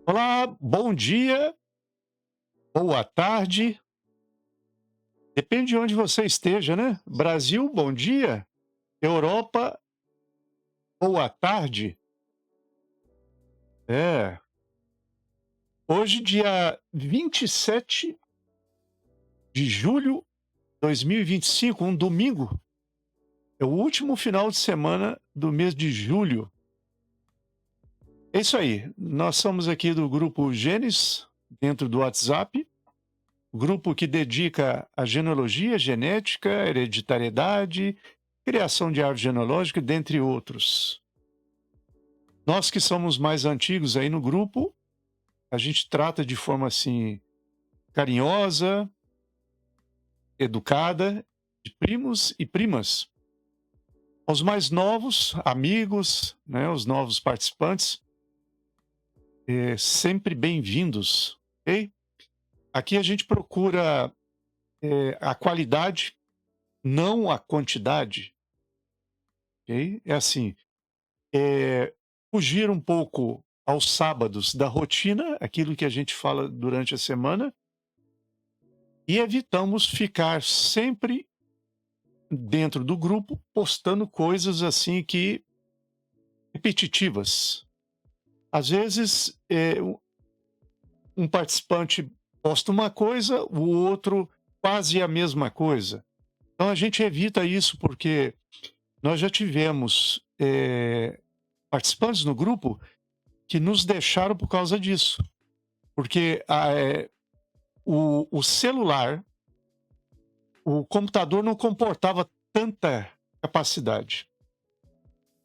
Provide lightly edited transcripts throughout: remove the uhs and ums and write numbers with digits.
Olá, bom dia, boa tarde, depende de onde você esteja, né? Brasil, bom dia. Europa, boa tarde. É, hoje, dia 27 de julho de 2025, um domingo. É o último final de semana do mês de julho. É isso aí, nós somos aqui do grupo Gênesis, dentro do WhatsApp, grupo que dedica a genealogia, genética, hereditariedade, criação de árvore genealógica, dentre outros. Nós que somos mais antigos aí no grupo, a gente trata de forma assim carinhosa, educada, de primos e primas. Aos mais novos, amigos, né, os novos participantes, sempre bem-vindos, ok? Aqui a gente procura a qualidade, não a quantidade, ok? É assim, fugir um pouco aos sábados da rotina, aquilo que a gente fala durante a semana, e evitamos ficar sempre dentro do grupo postando coisas assim que repetitivas. Às vezes, um participante posta uma coisa, o outro quase a mesma coisa. Então a gente evita isso porque nós já tivemos participantes no grupo que nos deixaram por causa disso. Porque o celular, o computador não comportava tanta capacidade.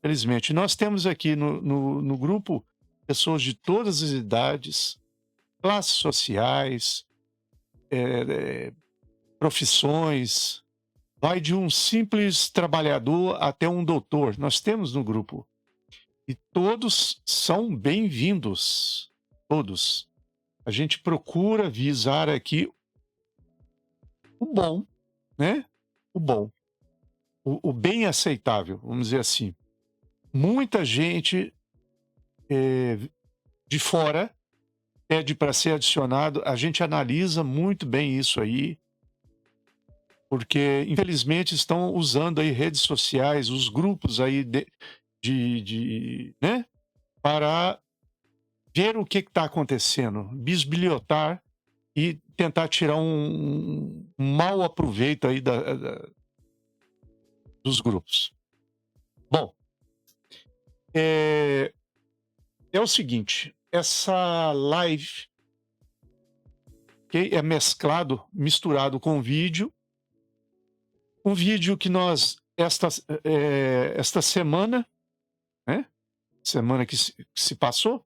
Felizmente. Nós temos aqui no grupo pessoas de todas as idades, classes sociais, profissões, vai de um simples trabalhador até um doutor. Nós temos no grupo. E todos são bem-vindos. Todos. A gente procura visar aqui o bom, né? O bom. O bem aceitável, vamos dizer assim. Muita gente de fora pede para ser adicionado, a gente analisa muito bem isso aí, porque infelizmente estão usando aí redes sociais, os grupos aí né, para ver o que está acontecendo, bisbilhotar e tentar tirar um mau aproveito aí dos grupos. Bom, é o seguinte, essa live, okay, é misturado com vídeo. Um vídeo que nós, esta semana, né? Semana que se passou,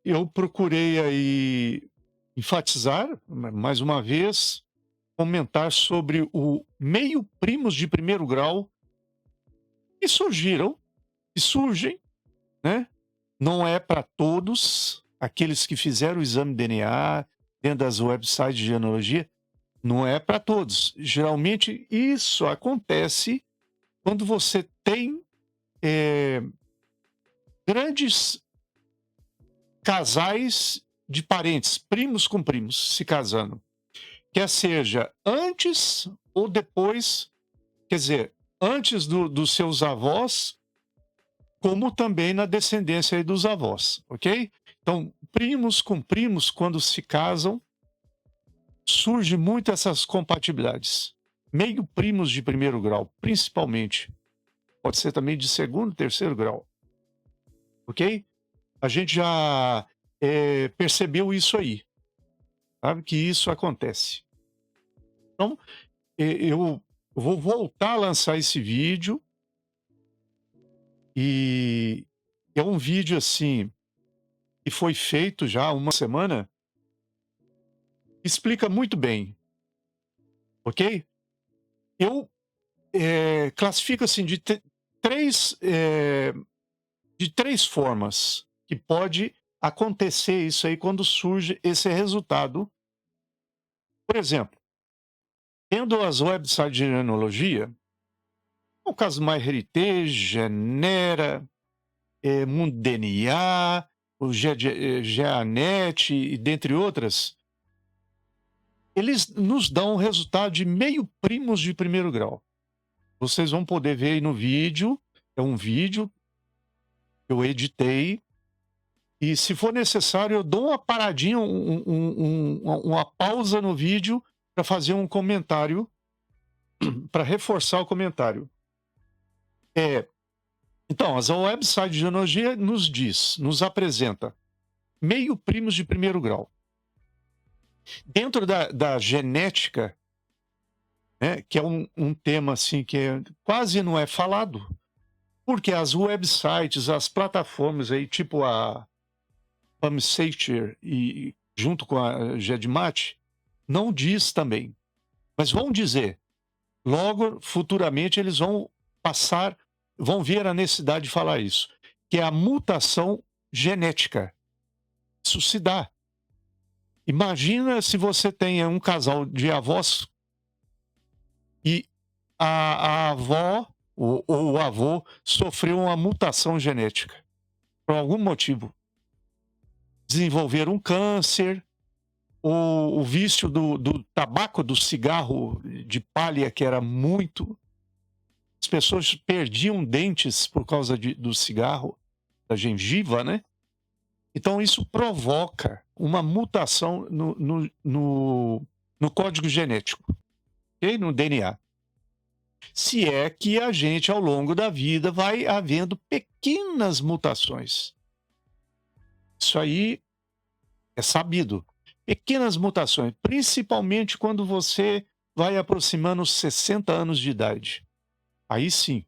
eu procurei aí enfatizar, mais uma vez, comentar sobre o meio primos de primeiro grau que surgiram, que surgem, né? Não é para todos, aqueles que fizeram o exame DNA dentro das websites de genealogia, não é para todos. Geralmente isso acontece quando você tem grandes casais de parentes, primos com primos, se casando. Quer seja antes ou depois, quer dizer, antes dos seus avós, como também na descendência aí dos avós, ok? Então, primos com primos, quando se casam, surge muito essas compatibilidades. Meio primos de primeiro grau, principalmente. Pode ser também de segundo, terceiro grau. Ok? A gente já percebeu isso aí. Sabe que isso acontece. Então, eu vou voltar a lançar esse vídeo. E é um vídeo assim que foi feito já há uma semana. Explica muito bem, ok? Eu classifico assim de três formas que pode acontecer isso aí quando surge esse resultado. Por exemplo, tendo as websites de genealogia, o caso MyHeritage, Genera, Mundo DNA, o GeaNet e dentre outras, eles nos dão um resultado de meio primos de primeiro grau. Vocês vão poder ver aí no vídeo, é um vídeo que eu editei, e se for necessário eu dou uma paradinha, uma pausa no vídeo para fazer um comentário, para reforçar o comentário. Então, a website de genealogia nos apresenta meio primos de primeiro grau. Dentro da genética, né, que é um tema assim que quase não é falado, porque as websites, as plataformas aí, tipo a PubMaster e junto com a GEDMAT, não diz também. Mas vão dizer. Logo, futuramente, eles vão ver a necessidade de falar isso, que é a mutação genética. Isso se dá. Imagina se você tem um casal de avós e a avó ou o avô sofreu uma mutação genética. Por algum motivo. Desenvolveram um câncer, ou o vício do tabaco, do cigarro de palha, que era muito. As pessoas perdiam dentes por causa do cigarro, da gengiva, né? Então, isso provoca uma mutação no código genético, okay? No DNA. Se é que a gente, ao longo da vida, vai havendo pequenas mutações. Isso aí é sabido. Pequenas mutações, principalmente quando você vai aproximando os 60 anos de idade. Aí sim.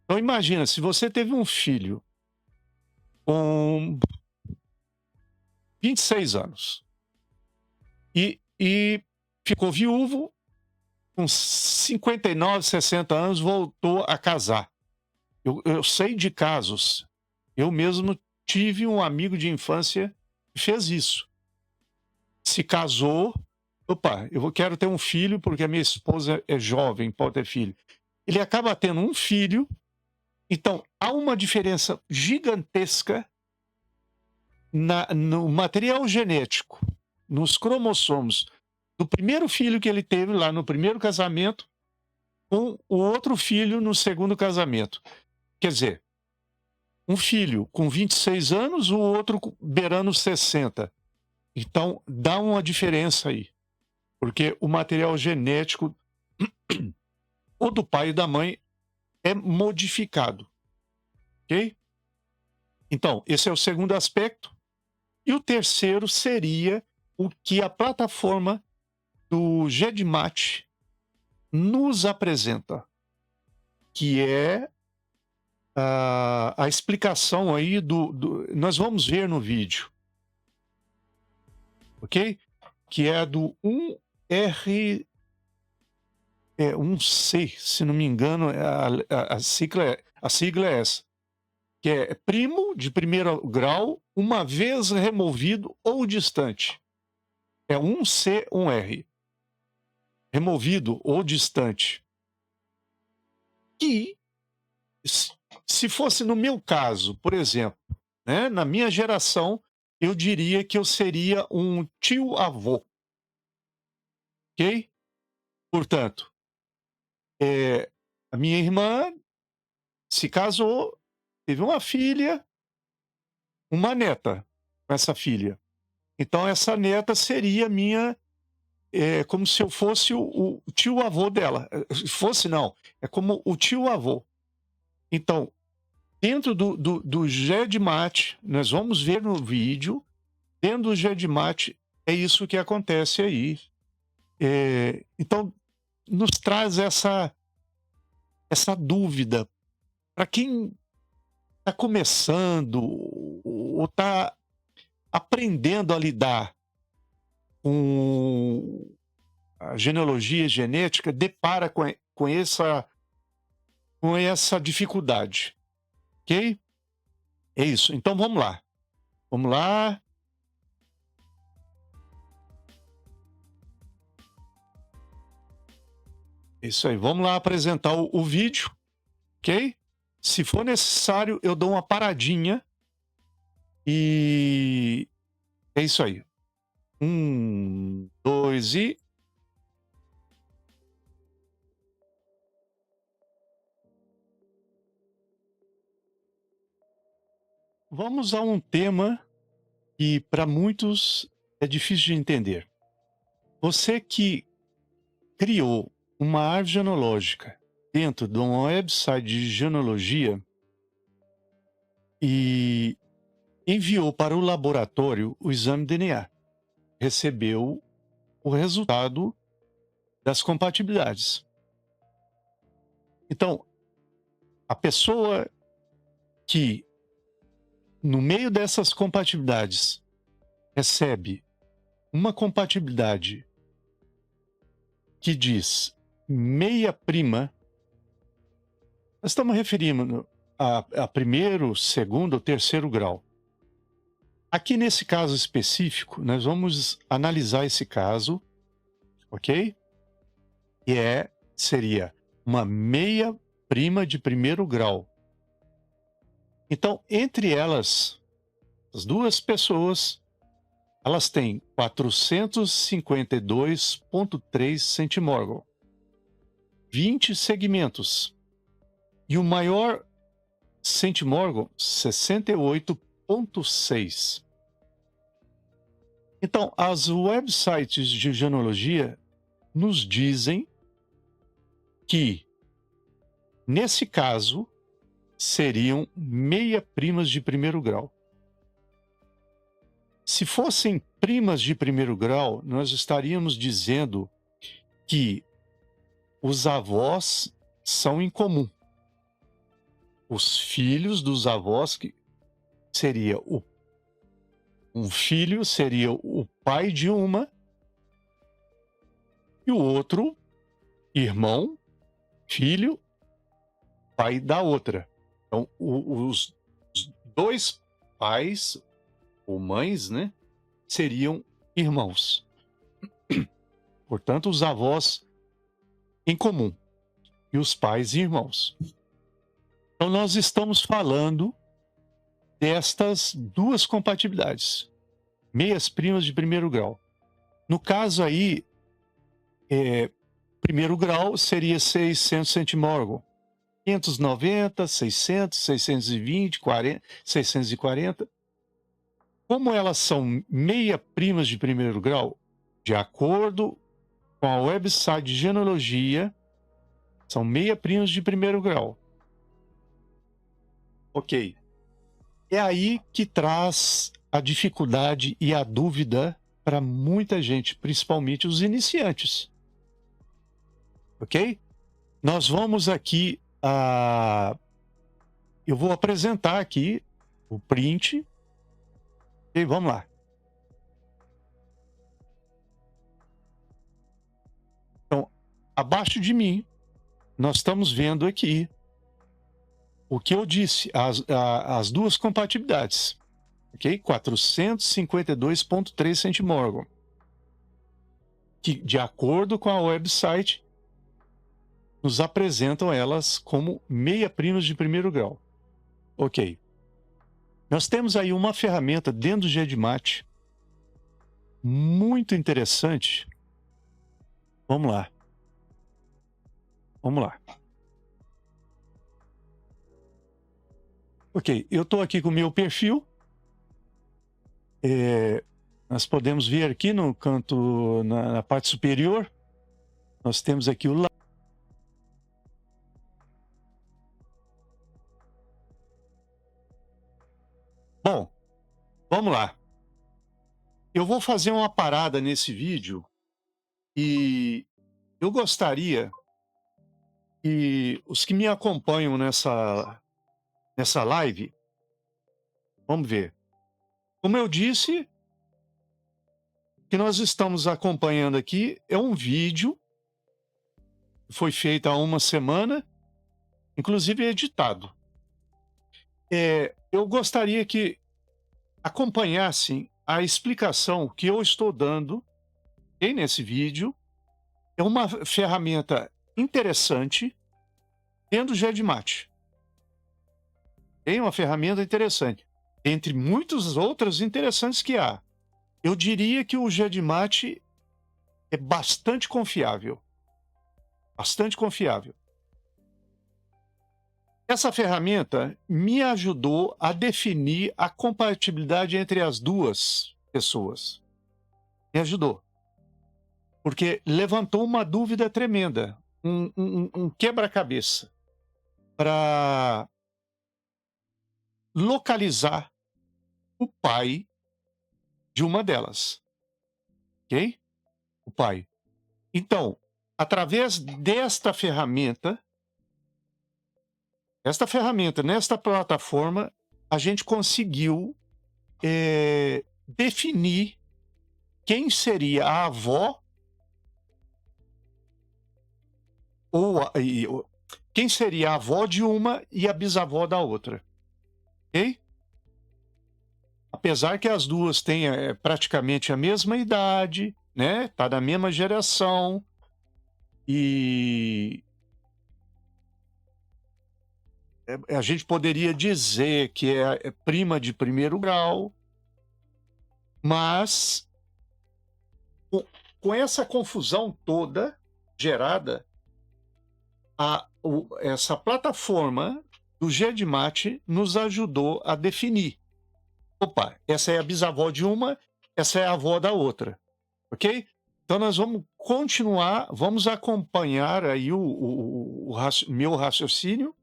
Então, imagina, se você teve um filho com 26 anos e ficou viúvo, com 59, 60 anos, voltou a casar. Eu sei de casos. Eu mesmo tive um amigo de infância que fez isso. Se casou, quero ter um filho porque a minha esposa é jovem, pode ter filho. Ele acaba tendo um filho, então há uma diferença gigantesca no material genético, nos cromossomos do primeiro filho que ele teve lá no primeiro casamento com o outro filho no segundo casamento. Quer dizer, um filho com 26 anos, o outro beirando 60. Então, dá uma diferença aí. Porque o material genético ou do pai e da mãe é modificado. Ok? Então, esse é o segundo aspecto. E o terceiro seria o que a plataforma do GEDMAT nos apresenta, que é a explicação aí nós vamos ver no vídeo, ok? Que é do 1R, 1C, se não me engano, a sigla é essa, que é primo de primeiro grau, uma vez removido ou distante. É 1C, 1R. Removido ou distante. Que, se fosse no meu caso, por exemplo, né, na minha geração, eu diria que eu seria um tio-avô. Ok? Portanto, a minha irmã se casou, teve uma filha, uma neta com essa filha. Então, essa neta seria minha, como se eu fosse o tio-avô dela. Fosse, não. É como o tio-avô. Então, dentro do GEDMAT, nós vamos ver no vídeo, dentro do GEDMAT, é isso que acontece aí. Então, nos traz essa dúvida. Para quem está começando ou está aprendendo a lidar com a genealogia genética, depara com essa dificuldade. Ok? É isso. Então vamos lá. Vamos lá. Isso aí. Vamos lá apresentar o vídeo. Ok? Se for necessário, eu dou uma paradinha e é isso aí. 2 e... Vamos a um tema que para muitos é difícil de entender. Você que criou uma árvore genealógica dentro de um website de genealogia e enviou para o laboratório o exame DNA, recebeu o resultado das compatibilidades. Então, a pessoa que, no meio dessas compatibilidades, recebe uma compatibilidade que diz meia prima, nós estamos referindo a primeiro, segundo ou terceiro grau. Aqui nesse caso específico, nós vamos analisar esse caso, ok? E seria uma meia prima de primeiro grau. Então, entre elas, as duas pessoas, elas têm 452,3 centimorgão, 20 segmentos. E o maior centimorgão, 68,6. Então, as websites de genealogia nos dizem que, nesse caso, seriam meia primas de primeiro grau. Se fossem primas de primeiro grau, nós estaríamos dizendo que os avós são em comum. Os filhos dos avós, que seria um filho seria o pai de uma e o outro irmão, filho, pai da outra. Então, os dois pais ou mães, né, seriam irmãos. Portanto, os avós em comum e os pais e irmãos. Então, nós estamos falando destas duas compatibilidades, meias primas de primeiro grau. No caso aí, primeiro grau seria 600 centimorgão, 590, 600, 620, 40, 640. Como elas são meia primas de primeiro grau, de acordo com a website de genealogia, são meia primas de primeiro grau. Ok. É aí que traz a dificuldade e a dúvida para muita gente, principalmente os iniciantes. Ok? Nós vamos aqui eu vou apresentar aqui o print. E vamos lá. Então, abaixo de mim, nós estamos vendo aqui o que eu disse, as duas compatibilidades. Ok? 452,3 centimorgão. Que, de acordo com a website, nos apresentam elas como meia primas de primeiro grau. Ok. Nós temos aí uma ferramenta dentro do GEDMAT muito interessante. Vamos lá. Vamos lá. Ok, eu estou aqui com o meu perfil. Nós podemos ver aqui no canto, na parte superior, nós temos aqui o lado. Bom, vamos lá. Eu vou fazer uma parada nesse vídeo e eu gostaria que os que me acompanham nessa live, vamos ver. Como eu disse, o que nós estamos acompanhando aqui é um vídeo que foi feito há uma semana, inclusive editado. Eu gostaria que acompanhassem a explicação que eu estou dando nesse vídeo. É uma ferramenta interessante dentro do GEDMAT. Tem uma ferramenta interessante, entre muitas outras interessantes que há. Eu diria que o GEDMAT é bastante confiável. Bastante confiável. Essa ferramenta me ajudou a definir a compatibilidade entre as duas pessoas. Me ajudou. Porque levantou uma dúvida tremenda, um quebra-cabeça para localizar o pai de uma delas. Ok? O pai. Então, através desta ferramenta, nesta plataforma, a gente conseguiu definir quem seria a avó quem seria a avó de uma e a bisavó da outra. Ok? Apesar que as duas têm praticamente a mesma idade, né? Tá da mesma geração e a gente poderia dizer que é prima de primeiro grau, mas com essa confusão toda gerada, essa plataforma do GEDMAT nos ajudou a definir. Opa, essa é a bisavó de uma, essa é a avó da outra. Ok? Então nós vamos continuar, vamos acompanhar aí o meu raciocínio,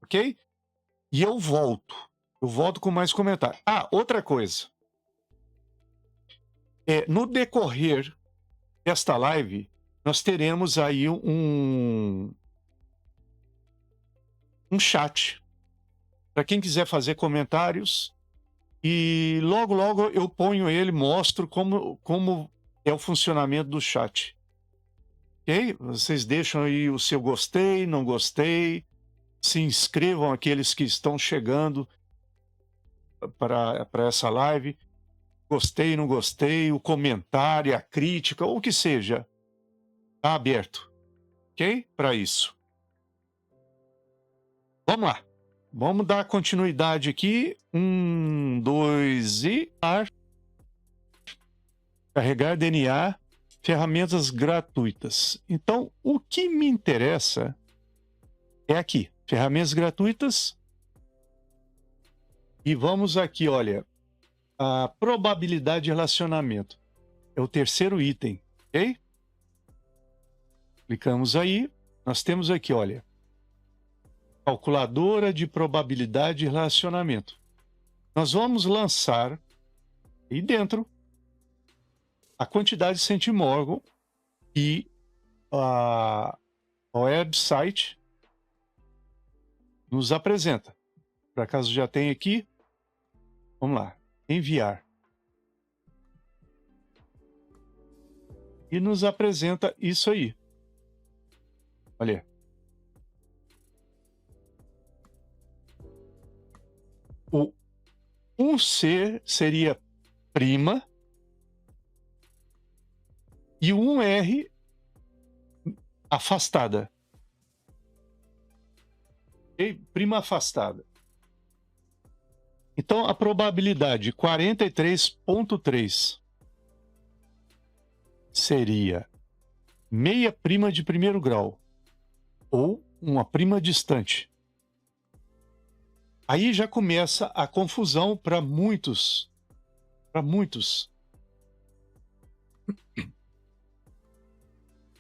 ok? E eu volto com mais comentários. Outra coisa. No decorrer desta live, nós teremos aí um chat para quem quiser fazer comentários e logo eu ponho ele, mostro como é o funcionamento do chat. Ok? Vocês deixam aí o seu gostei, não gostei, se inscrevam aqueles que estão chegando para essa live. Gostei, não gostei, o comentário, a crítica, ou o que seja, está aberto. Ok? Para isso. Vamos lá. Vamos dar continuidade aqui. 1, 2 e... Carregar DNA, ferramentas gratuitas. Então, o que me interessa é aqui, ferramentas gratuitas. E vamos aqui, olha, a probabilidade de relacionamento. É o terceiro item, ok? Clicamos aí. Nós temos aqui, olha, calculadora de probabilidade de relacionamento. Nós vamos lançar aí dentro a quantidade de centimorgon e a website nos apresenta. Por acaso já tem aqui? Vamos lá. Enviar. E nos apresenta isso aí. Olha. O 1C seria prima e o 1R afastada. Okay? Prima afastada. Então, a probabilidade 43,3 seria meia prima de primeiro grau ou uma prima distante. Aí já começa a confusão para muitos.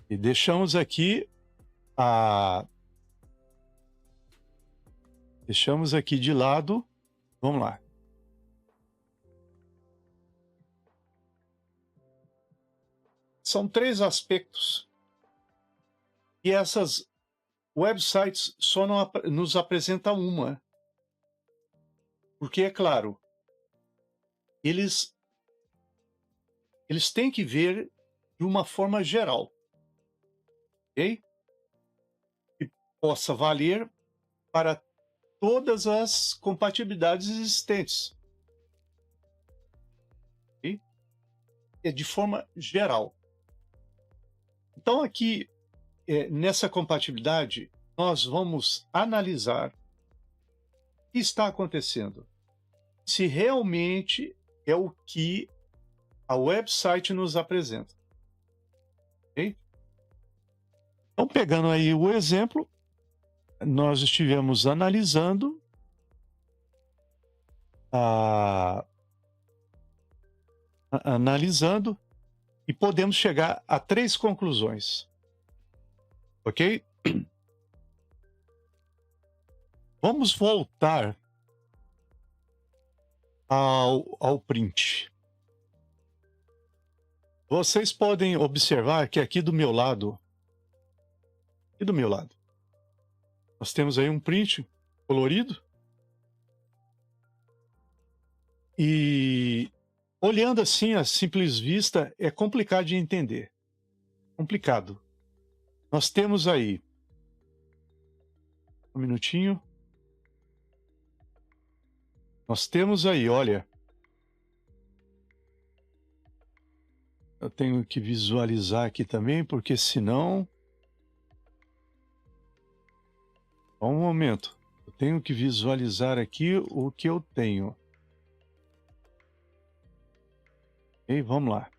E deixamos aqui de lado. Vamos lá. São 3 aspectos. E essas websites só não nos apresentam uma. Porque, é claro, eles têm que ver de uma forma geral. Ok? Que possa valer para todas as compatibilidades existentes. Okay? É de forma geral. Então, aqui, nessa compatibilidade, nós vamos analisar que está acontecendo? Se realmente é o que a website nos apresenta. Ok? Então, pegando aí o exemplo, nós estivemos analisando analisando e podemos chegar a 3 conclusões. Ok? Vamos voltar ao print. Vocês podem observar que aqui do meu lado, nós temos aí um print colorido. E olhando assim à simples vista, é complicado de entender. Complicado. Nós temos aí, um minutinho. Nós temos aí, olha. Eu tenho que visualizar aqui também, porque senão... Só um momento. Eu tenho que visualizar aqui o que eu tenho. Ok, vamos lá.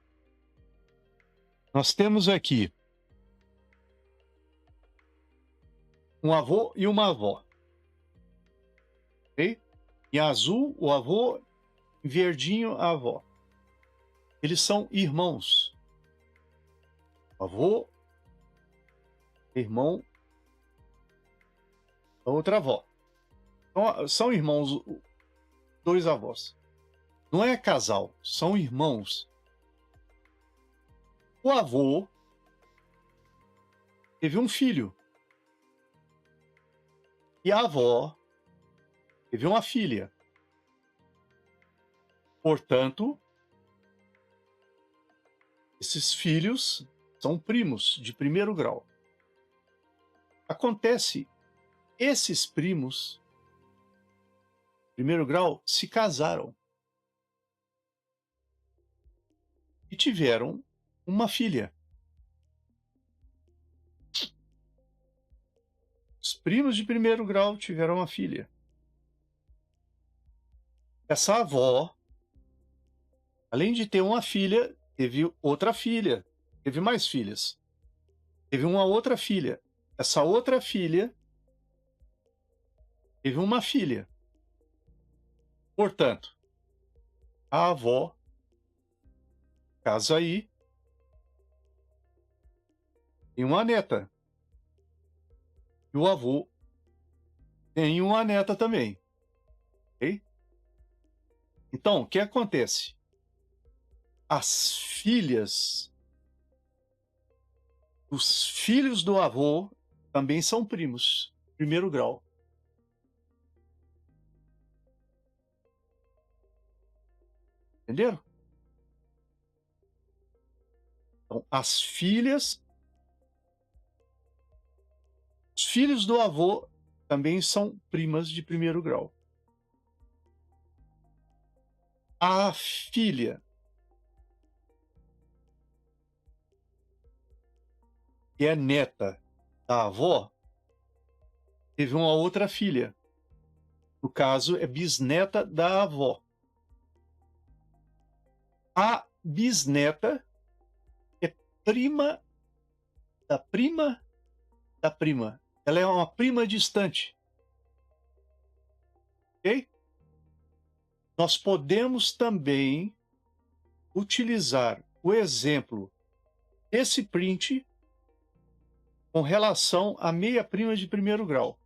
Nós temos aqui um avô e uma avó. Ok? Em azul, o avô, em verdinho, a avó. Eles são irmãos. O avô, irmão da outra avó. Então, são irmãos, 2 avós. Não é casal, são irmãos. O avô teve um filho. E a avó teve uma filha. Portanto, esses filhos são primos de primeiro grau. Acontece, esses primos, de primeiro grau, se casaram. E tiveram uma filha. Os primos de primeiro grau tiveram uma filha. Essa avó, além de ter uma filha, teve outra filha, teve mais filhas. Teve uma outra filha. Essa outra filha teve uma filha. Portanto, a avó casa aí, tem uma neta. E o avô tem uma neta também. Ok? Então, o que acontece? As filhas, os filhos do avô também são primos, primeiro grau. Entenderam? Então, as filhas, os filhos do avô também são primas de primeiro grau. A filha que é neta da avó teve uma outra filha. No caso, é bisneta da avó. A bisneta é prima da prima da prima. Ela é uma prima distante. Ok? Nós podemos também utilizar o exemplo desse print com relação à meia-prima de primeiro grau.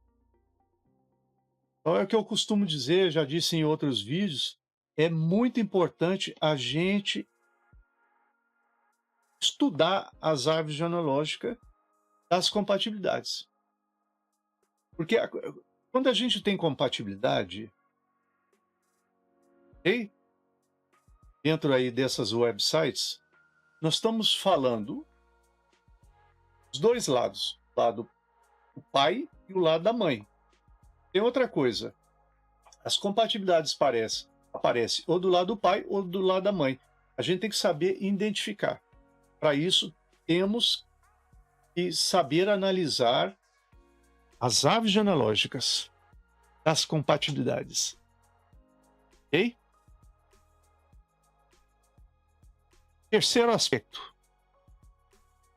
Então é o que eu costumo dizer, já disse em outros vídeos, é muito importante a gente estudar as árvores genealógicas das compatibilidades. Porque quando a gente tem compatibilidade, okay, dentro aí dessas websites, nós estamos falando os dois lados, o lado do pai e o lado da mãe. Tem outra coisa, as compatibilidades aparecem ou do lado do pai ou do lado da mãe. A gente tem que saber identificar. Para isso, temos que saber analisar as árvores genealógicas das compatibilidades. Ok? Terceiro aspecto.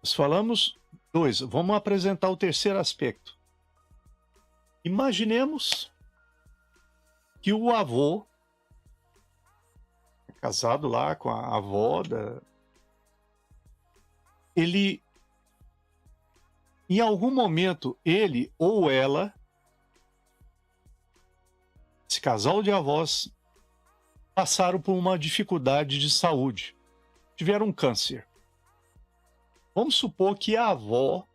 Nós falamos 2. Vamos apresentar o terceiro aspecto. Imaginemos que o avô é casado lá com a avó ele, em algum momento, ele ou ela, esse casal de avós, passaram por uma dificuldade de saúde, tiveram um câncer. Vamos supor que a avó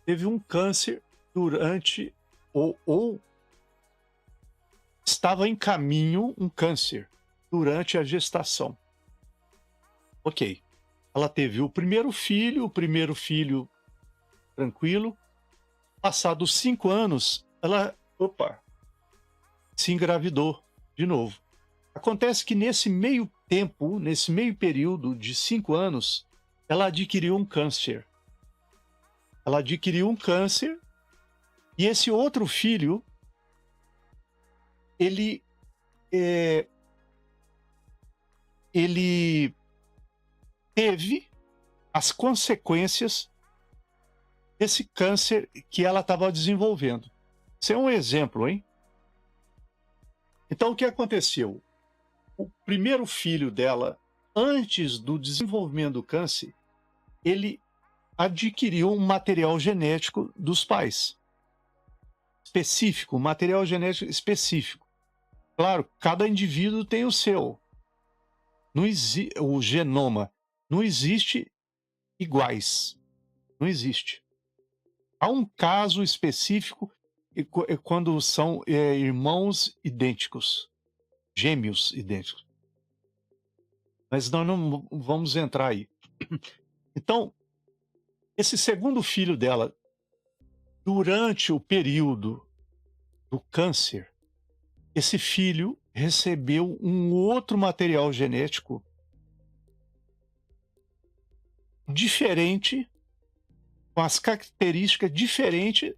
teve um câncer durante ou estava em caminho um câncer durante a gestação. Ok. Ela teve o primeiro filho tranquilo. Passados 5 anos, ela, se engravidou de novo. Acontece que nesse meio tempo, nesse meio período de 5 anos, ela adquiriu um câncer. Ela adquiriu um câncer e esse outro filho, ele teve as consequências desse câncer que ela estava desenvolvendo. Isso é um exemplo, hein? Então, o que aconteceu? O primeiro filho dela, antes do desenvolvimento do câncer, ele adquiriu um material genético dos pais. Específico, um material genético específico. Claro, cada indivíduo tem o seu. O genoma. Não existe iguais. Não existe. Há um caso específico quando são irmãos idênticos, gêmeos idênticos. Mas nós não vamos entrar aí. Então, esse segundo filho dela, durante o período do câncer, esse filho recebeu um outro material genético diferente, com as características diferentes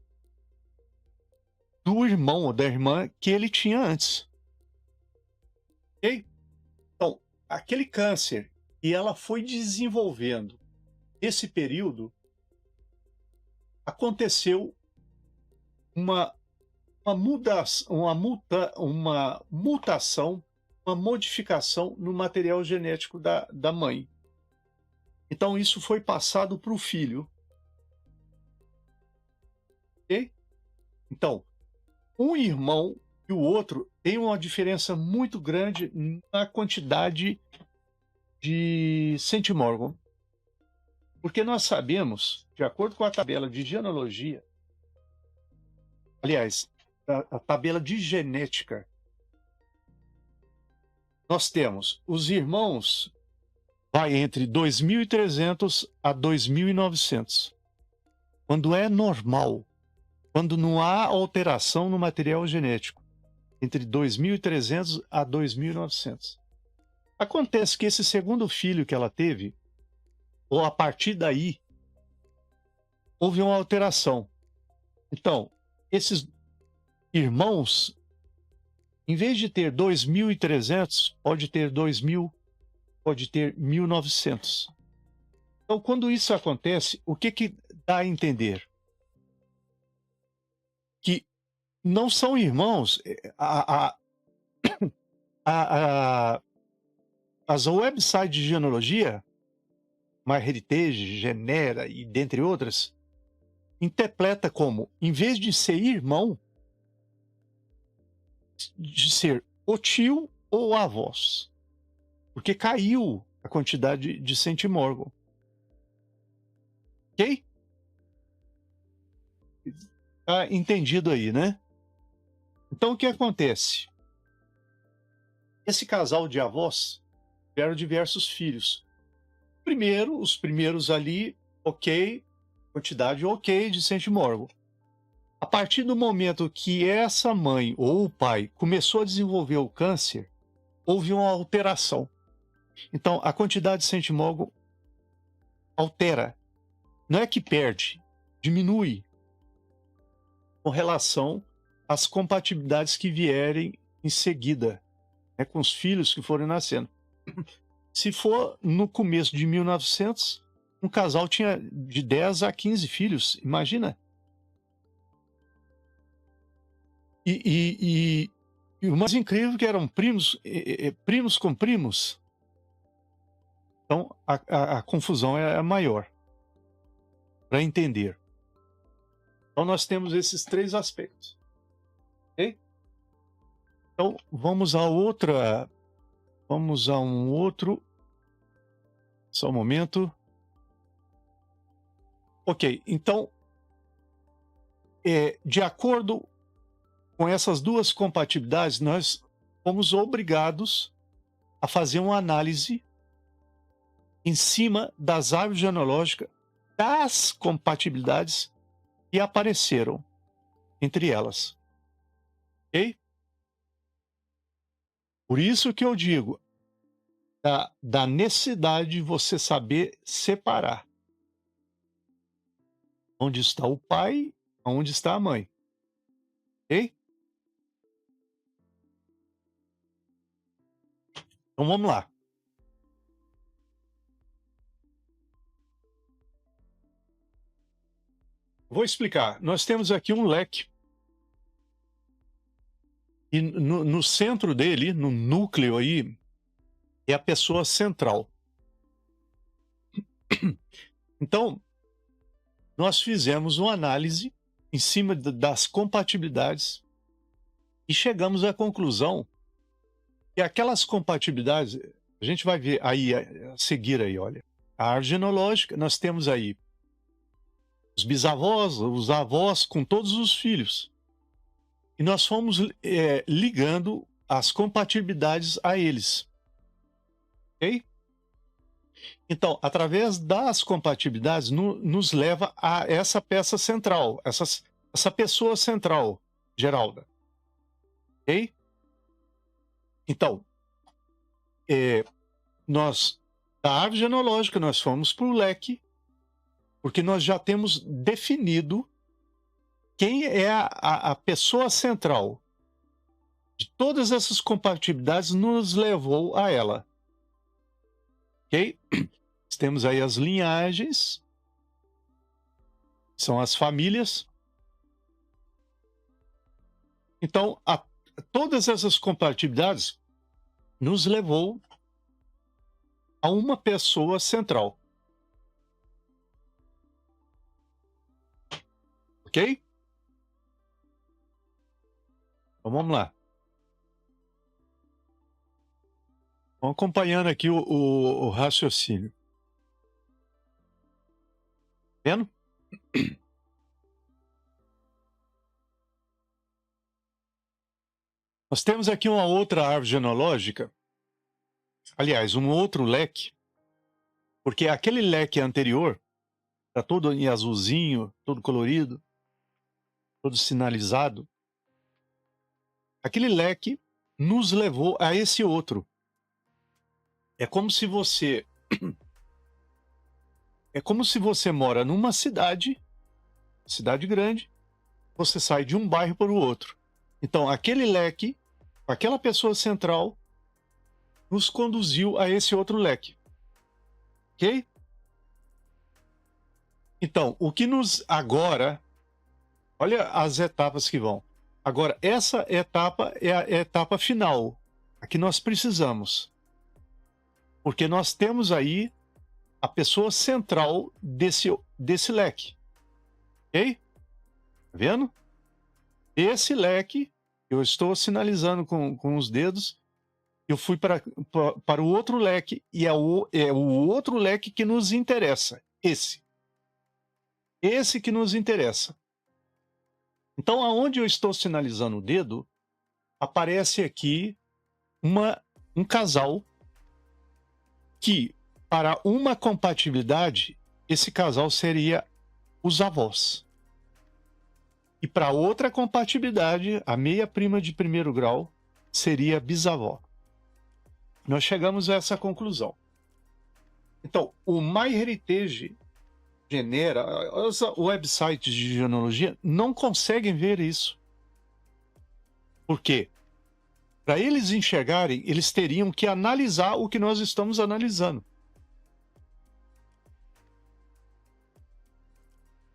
do irmão ou da irmã que ele tinha antes. Ok? Então, aquele câncer que ela foi desenvolvendo nesse período, aconteceu uma mutação, uma modificação no material genético da mãe. Então, isso foi passado para o filho. Ok? Então, um irmão e o outro tem uma diferença muito grande na quantidade de centimorgão. Porque nós sabemos, de acordo com a tabela de genealogia, aliás, a tabela de genética, nós temos os irmãos, vai entre 2.300 a 2.900. Quando é normal, quando não há alteração no material genético, entre 2.300 a 2.900. Acontece que esse segundo filho que ela teve, ou a partir daí, houve uma alteração. Então, esses irmãos, em vez de ter 2.300, pode ter 2.000, pode ter 1.900. Então, quando isso acontece, o que dá a entender? Que não são irmãos. As websites de genealogia, MyHeritage, Genera e dentre outras, interpreta como, em vez de ser irmão, de ser o tio ou avós. Porque caiu a quantidade de centimorgão. Ok? Tá entendido aí, né? Então, o que acontece? Esse casal de avós tiveram diversos filhos. Primeiro, os primeiros ali, ok, quantidade ok de centimorgão. A partir do momento que essa mãe ou o pai começou a desenvolver o câncer, houve uma alteração. Então, a quantidade de centimorgão altera. Não é que perde, diminui com relação as compatibilidades que vierem em seguida, né, com os filhos que forem nascendo. Se for no começo de 1900, um casal tinha de 10 a 15 filhos, imagina? E o mais incrível que eram primos com primos. Então, a confusão é maior para entender. Então, nós temos esses três aspectos. Ok? Então, vamos a um outro. Só um momento. Ok, então, de acordo com essas duas compatibilidades, nós fomos obrigados a fazer uma análise em cima das árvores genealógicas das compatibilidades que apareceram entre elas. Ok? Por isso que eu digo da necessidade de você saber separar onde está o pai, onde está a mãe. Ok? Então vamos lá. Vou explicar. Nós temos aqui um leque. E no centro dele, no núcleo aí, é a pessoa central. Então, nós fizemos uma análise em cima das compatibilidades e chegamos à conclusão que aquelas compatibilidades, a gente vai ver aí, a seguir aí, olha, a árvore genealógica, nós temos aí os bisavós, os avós com todos os filhos. E nós fomos ligando as compatibilidades a eles. Ok? Então, através das compatibilidades, nos leva a essa peça central, essa pessoa central, Geralda. Ok? Então, nós, da árvore genealógica, nós fomos para o leque, porque nós já temos definido quem é a pessoa central de todas essas compatibilidades, nos levou a ela. Ok? Temos aí as linhagens, são as famílias. Então, todas essas compatibilidades nos levou a uma pessoa central. Ok? Então, vamos lá. Vamos acompanhando aqui o raciocínio. Vendo? Nós temos aqui uma outra árvore genealógica, aliás, um outro leque, porque aquele leque anterior está todo em azulzinho, todo colorido, todo sinalizado. Aquele leque nos levou a esse outro. É como se você mora numa cidade grande, você sai de um bairro para o outro. Então, aquele leque, aquela pessoa central, nos conduziu a esse outro leque. Ok? Então, o que nos agora, olha as etapas que vão. Agora, essa etapa é a etapa final, a que nós precisamos. Porque nós temos aí a pessoa central desse leque. Ok? Tá vendo? Esse leque, eu estou sinalizando com os dedos, eu fui para o outro leque, e é o outro leque que nos interessa. Esse que nos interessa. Então, aonde eu estou sinalizando o dedo, aparece aqui um casal que, para uma compatibilidade, esse casal seria os avós. E para outra compatibilidade, a meia-prima de primeiro grau seria bisavó. Nós chegamos a essa conclusão. Então, o MyHeritage genera, os websites de genealogia não conseguem ver isso. Por quê? Para eles enxergarem, eles teriam que analisar o que nós estamos analisando.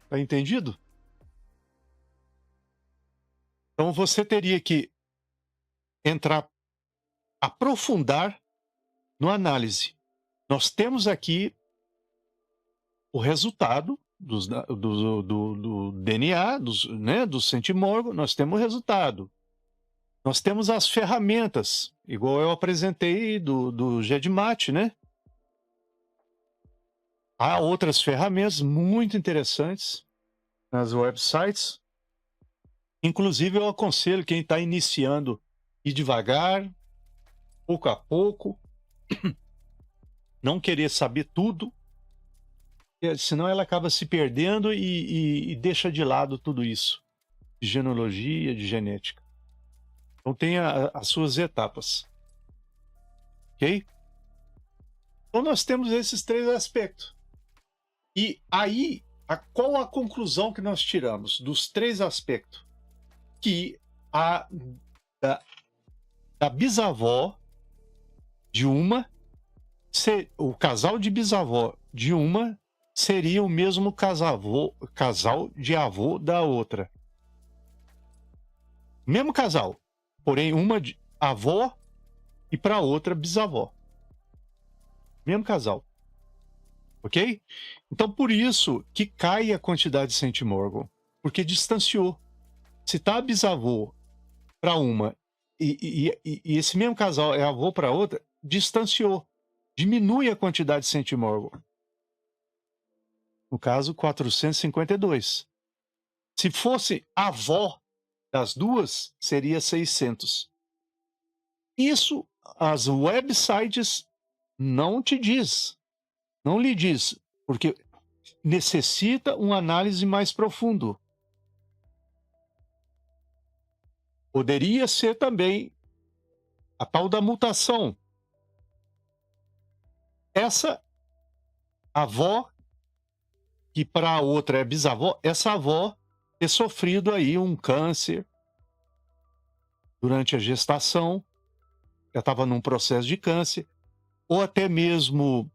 Tá entendido? Então você teria que entrar, aprofundar no análise. Nós temos aqui o resultado do DNA, do Centimorgo, nós temos o resultado. Nós temos as ferramentas, igual eu apresentei do GEDMAT, né? Há outras ferramentas muito interessantes nas websites. Inclusive, eu aconselho quem está iniciando ir devagar, pouco a pouco, não querer saber tudo, senão ela acaba se perdendo e deixa de lado tudo isso, de genealogia, de genética. Então tem as suas etapas. Ok? Então nós temos esses 3 aspectos. E aí, qual a conclusão que nós tiramos dos 3 aspectos? Que da bisavó de uma, o casal de bisavó de uma seria o mesmo casal de avô da outra. Mesmo casal, porém uma de avó e para outra bisavó. Mesmo casal. Ok? Então por isso que cai a quantidade de centimorgo, porque distanciou. Se tá bisavô para uma e esse mesmo casal é avô para outra, distanciou. Diminui a quantidade de centimorgo. No caso, 452. Se fosse avó das duas, seria 600. Isso as websites não te diz. Não lhe diz, porque necessita uma análise mais profundo. Poderia ser também a tal da mutação. Essa avó, que para a outra é bisavó, essa avó ter sofrido aí um câncer durante a gestação, já estava num processo de câncer, ou até mesmo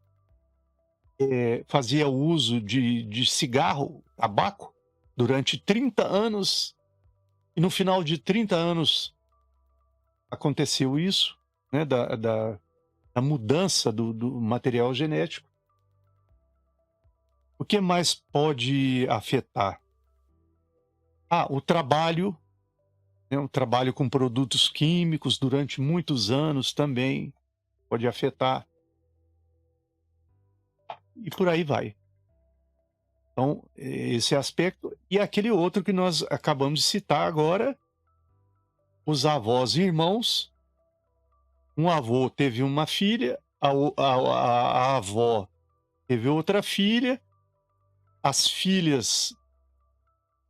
fazia uso de cigarro, tabaco, durante 30 anos, e no final de 30 anos aconteceu isso, né, da mudança do material genético. O que mais pode afetar? O trabalho, né, o trabalho com produtos químicos durante muitos anos também pode afetar. E por aí vai. Então, esse aspecto. E aquele outro que nós acabamos de citar agora, os avós e irmãos. Um avô teve uma filha, a avó teve outra filha, as filhas,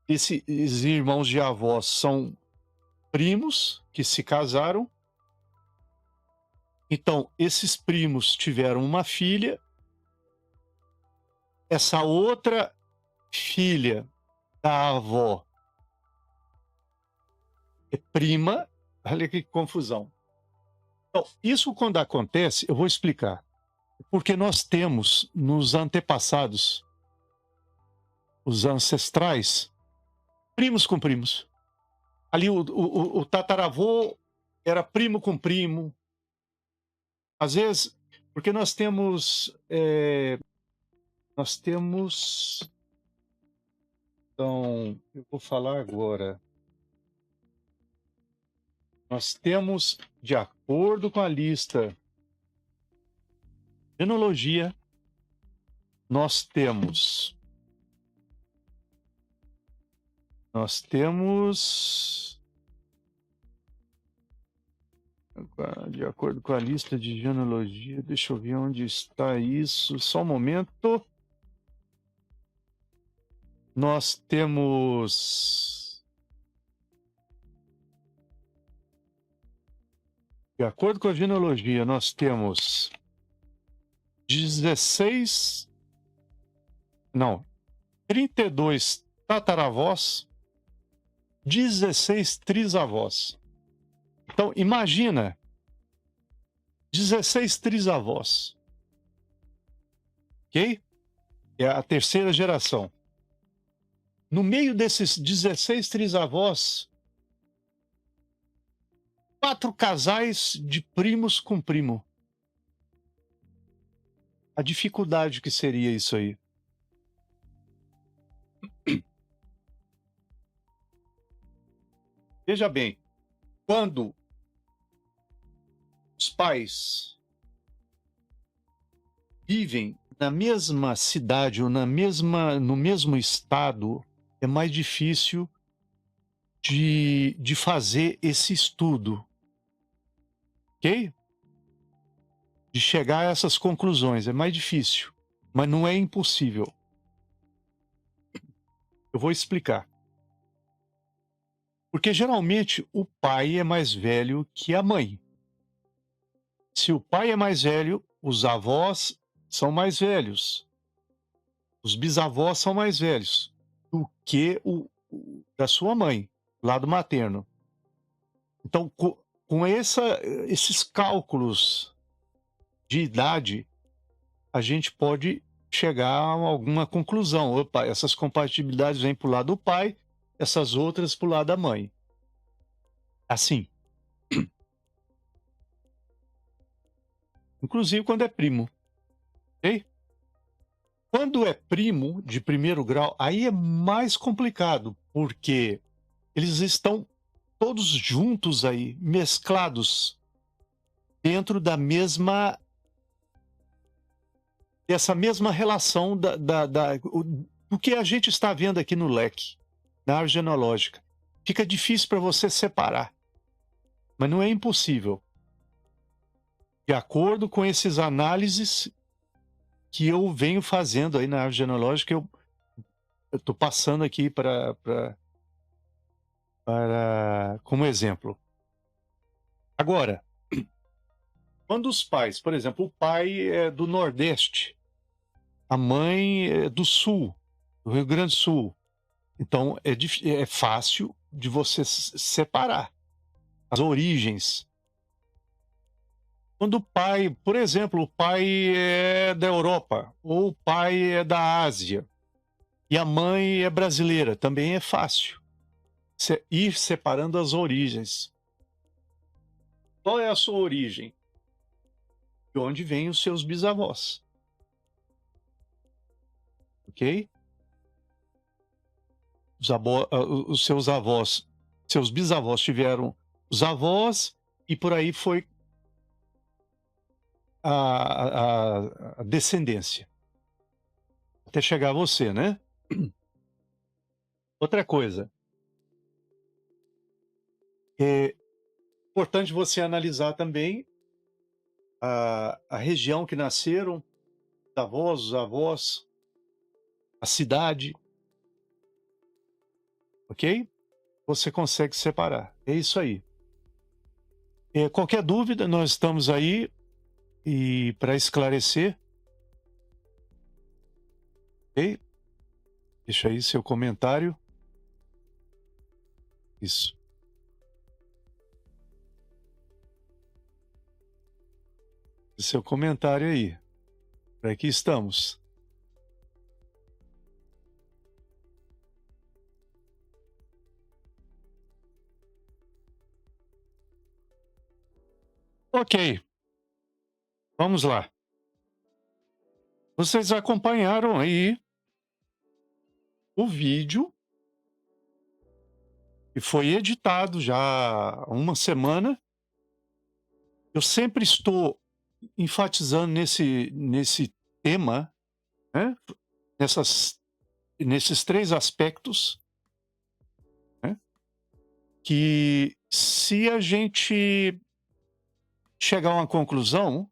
esses irmãos de avós são primos que se casaram. Então, esses primos tiveram uma filha. Essa outra filha da avó é prima. Olha que confusão. Então, isso quando acontece, eu vou explicar. Porque nós temos nos antepassados, os ancestrais, primos com primos. Ali o tataravô era primo com primo. Às vezes, porque nós temos... Então, eu vou falar agora. Nós temos, de acordo com a lista genealogia, nós temos de acordo com a lista de genealogia, deixa eu ver onde está isso, só um momento. Nós temos, de acordo com a genealogia, nós temos 32 tataravós, 16 trisavós. Então, imagina 16 trisavós, ok? É a terceira geração. No meio desses 16 trisavós, 4 casais de primos com primo. A dificuldade que seria isso aí. Veja bem, quando os pais vivem na mesma cidade ou no mesmo estado, é mais difícil de fazer esse estudo, ok? De chegar a essas conclusões. É mais difícil, mas não é impossível. Eu vou explicar. Porque geralmente o pai é mais velho que a mãe. Se o pai é mais velho, os avós são mais velhos. Os bisavós são mais velhos do que o da sua mãe, lado materno. Então, com esses cálculos de idade, a gente pode chegar a alguma conclusão. Opa, essas compatibilidades vêm para o lado do pai, essas outras para o lado da mãe. Assim. Inclusive quando é primo. Ok? Quando é primo de primeiro grau, aí é mais complicado, porque eles estão todos juntos aí, mesclados, dentro dessa mesma relação do que a gente está vendo aqui no leque, na árvore genealógica. Fica difícil para você separar, mas não é impossível. De acordo com esses análises que eu venho fazendo aí na árvore genealógica, eu estou passando aqui como exemplo. Agora, quando os pais, por exemplo, o pai é do Nordeste, a mãe é do Sul, do Rio Grande do Sul, então é fácil de você separar as origens. Quando o pai, por exemplo, o pai é da Europa, ou o pai é da Ásia, e a mãe é brasileira, também é fácil ir separando as origens. Qual é a sua origem? De onde vêm os seus bisavós? Ok? Os seus avós, seus bisavós tiveram os avós, e por aí foi a descendência. Até chegar a você, né? Outra coisa. É importante você analisar também a região que nasceram, os avós, a cidade. Ok? Você consegue separar. É isso aí. Qualquer dúvida, nós estamos aí e para esclarecer. Ok? Deixa aí seu comentário. Isso. Seu comentário aí. Por aqui estamos. Ok. Vamos lá. Vocês acompanharam aí o vídeo que foi editado já há uma semana. Eu sempre estou enfatizando nesse tema, né? Nesses 3 aspectos, né? Que se a gente chegar a uma conclusão,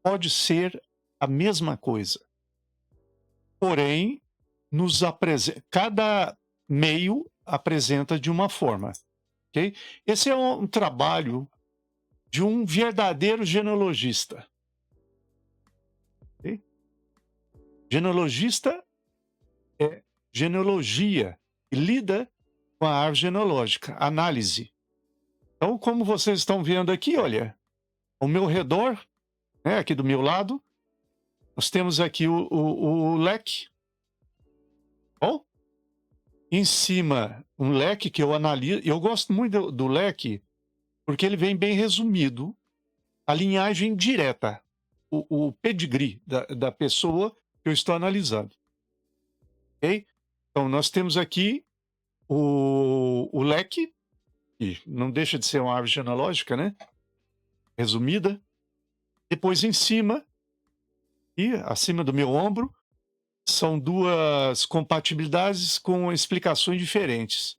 pode ser a mesma coisa. Porém, cada meio apresenta de uma forma. Okay? Esse é um trabalho de um verdadeiro genealogista. Okay? Genealogista é genealogia, e lida com a árvore genealógica, análise. Então, como vocês estão vendo aqui, olha, ao meu redor, né, aqui do meu lado, nós temos aqui o leque, bom? Em cima, um leque que eu analiso. Eu gosto muito do leque, porque ele vem bem resumido, a linhagem direta, o pedigree da pessoa que eu estou analisando. Ok? Então, nós temos aqui o leque, que não deixa de ser uma árvore genealógica, né? Resumida. Depois, em cima, e acima do meu ombro, são duas compatibilidades com explicações diferentes.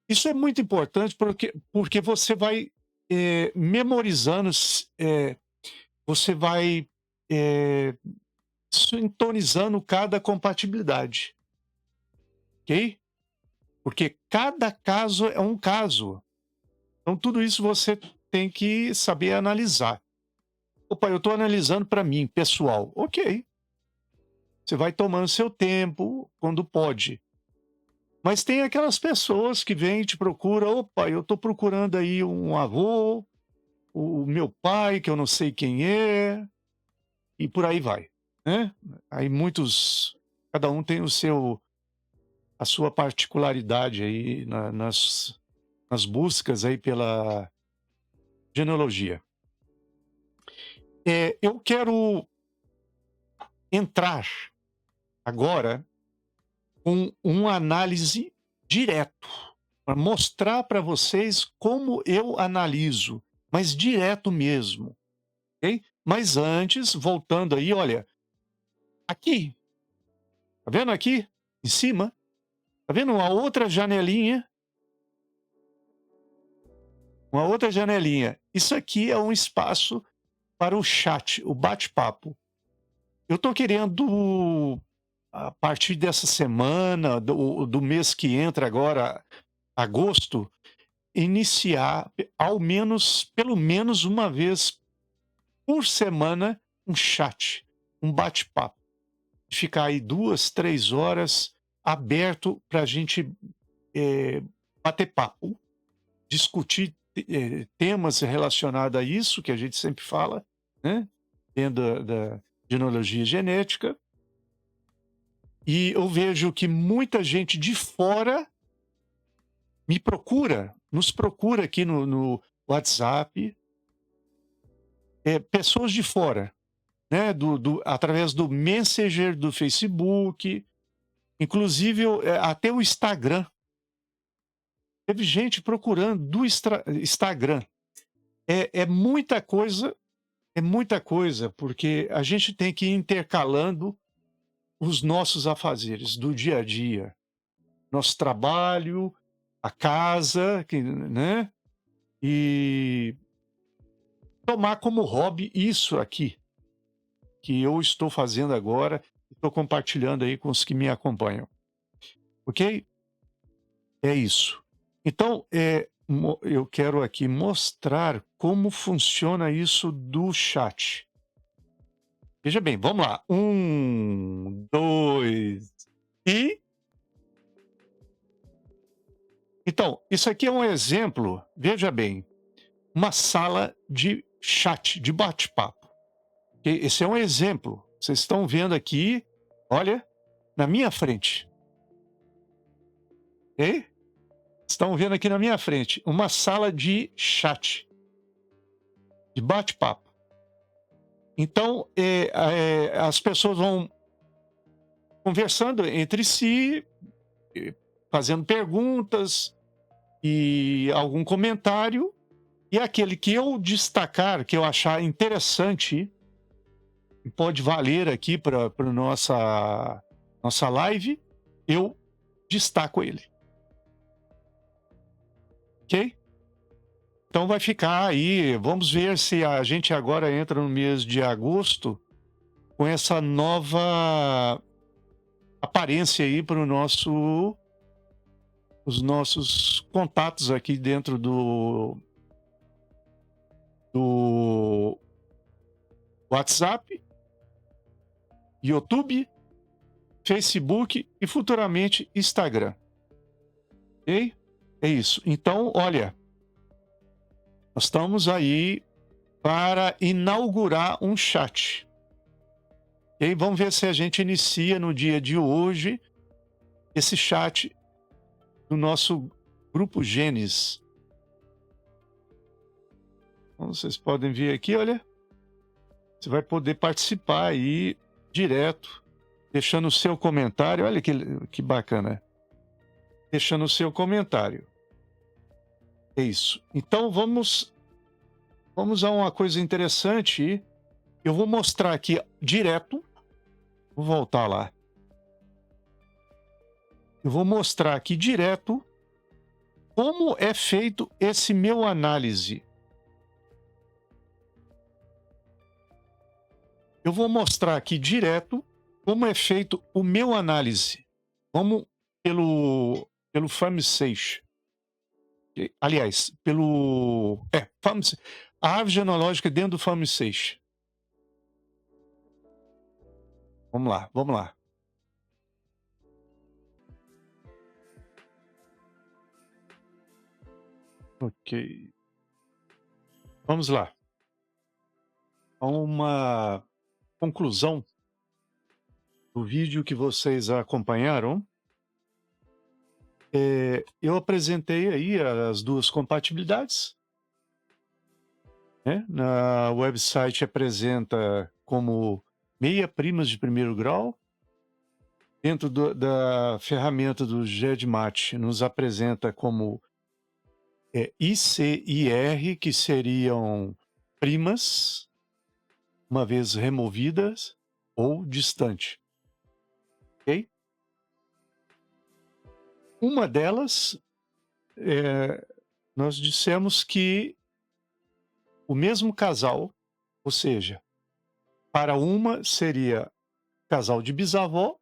Isso é muito importante porque você vai memorizando, você vai eh, sintonizando cada compatibilidade, ok? Porque cada caso é um caso. Então, tudo isso você tem que saber analisar. Opa, eu estou analisando para mim, pessoal. Ok. Você vai tomando seu tempo quando pode. Mas tem aquelas pessoas que vêm e te procuram. Opa, eu estou procurando aí um avô, o meu pai, que eu não sei quem é, e por aí vai, né? Aí muitos, cada um tem a sua particularidade aí nas buscas aí pela genealogia. Eu quero entrar agora com uma análise direto, para mostrar para vocês como eu analiso, mas direto mesmo, ok? Mas antes, voltando aí, olha, aqui, tá vendo aqui em cima? Tá vendo uma outra janelinha? Uma outra janelinha. Isso aqui é um espaço para o chat, o bate-papo. Eu estou querendo, a partir dessa semana, do mês que entra agora, agosto, iniciar pelo menos uma vez por semana um chat, um bate-papo. Ficar aí 2, 3 horas aberto para a gente bater papo, discutir temas relacionados a isso, que a gente sempre fala, né? Dentro da genealogia genética. E eu vejo que muita gente de fora nos procura aqui no WhatsApp, pessoas de fora, né? Através do Messenger do Facebook, inclusive até o Instagram. Teve gente procurando do Instagram. É muita coisa, porque a gente tem que ir intercalando os nossos afazeres do dia a dia. Nosso trabalho, a casa, né? E tomar como hobby isso aqui, que eu estou fazendo agora, estou compartilhando aí com os que me acompanham. Ok? É isso. Então, eu quero aqui mostrar como funciona isso do chat. Veja bem, vamos lá. 1, 2 e... Então, isso aqui é um exemplo, veja bem, uma sala de chat, de bate-papo. Esse é um exemplo. Vocês estão vendo aqui, olha, na minha frente. Ok? Estão vendo aqui na minha frente uma sala de chat, de bate-papo. Então, as pessoas vão conversando entre si, fazendo perguntas e algum comentário, e aquele que eu destacar, que eu achar interessante, e pode valer aqui para nossa live, eu destaco ele. Ok? Então vai ficar aí, vamos ver se a gente agora entra no mês de agosto com essa nova aparência aí para os nossos contatos aqui dentro do WhatsApp, YouTube, Facebook e futuramente Instagram. Ok? É isso. Então, olha, Nós estamos aí para inaugurar um chat. E vamos ver se a gente inicia no dia de hoje esse chat do nosso grupo Gênesis. Então, vocês podem ver aqui, olha. Você vai poder participar aí direto, deixando o seu comentário. Olha que bacana. Deixando o seu comentário. É isso. Então vamos a uma coisa interessante. Eu vou mostrar aqui direto. Vou voltar lá. Eu vou mostrar aqui direto como é feito esse meu análise. Eu vou mostrar aqui direto como é feito o meu análise. Vamos pelo FAMSAGE. Aliás, FAMSAGE. A árvore genealógica dentro do FAMSAGE. Vamos lá. Ok. Vamos lá. Uma conclusão do vídeo que vocês acompanharam. Eu apresentei aí as duas compatibilidades. Né? Na website apresenta como meia primas de primeiro grau. Dentro da ferramenta do GEDMAT, nos apresenta como IC e R, que seriam primas, uma vez removidas ou distante. Ok? Uma delas, nós dissemos que o mesmo casal, ou seja, para uma seria casal de bisavó,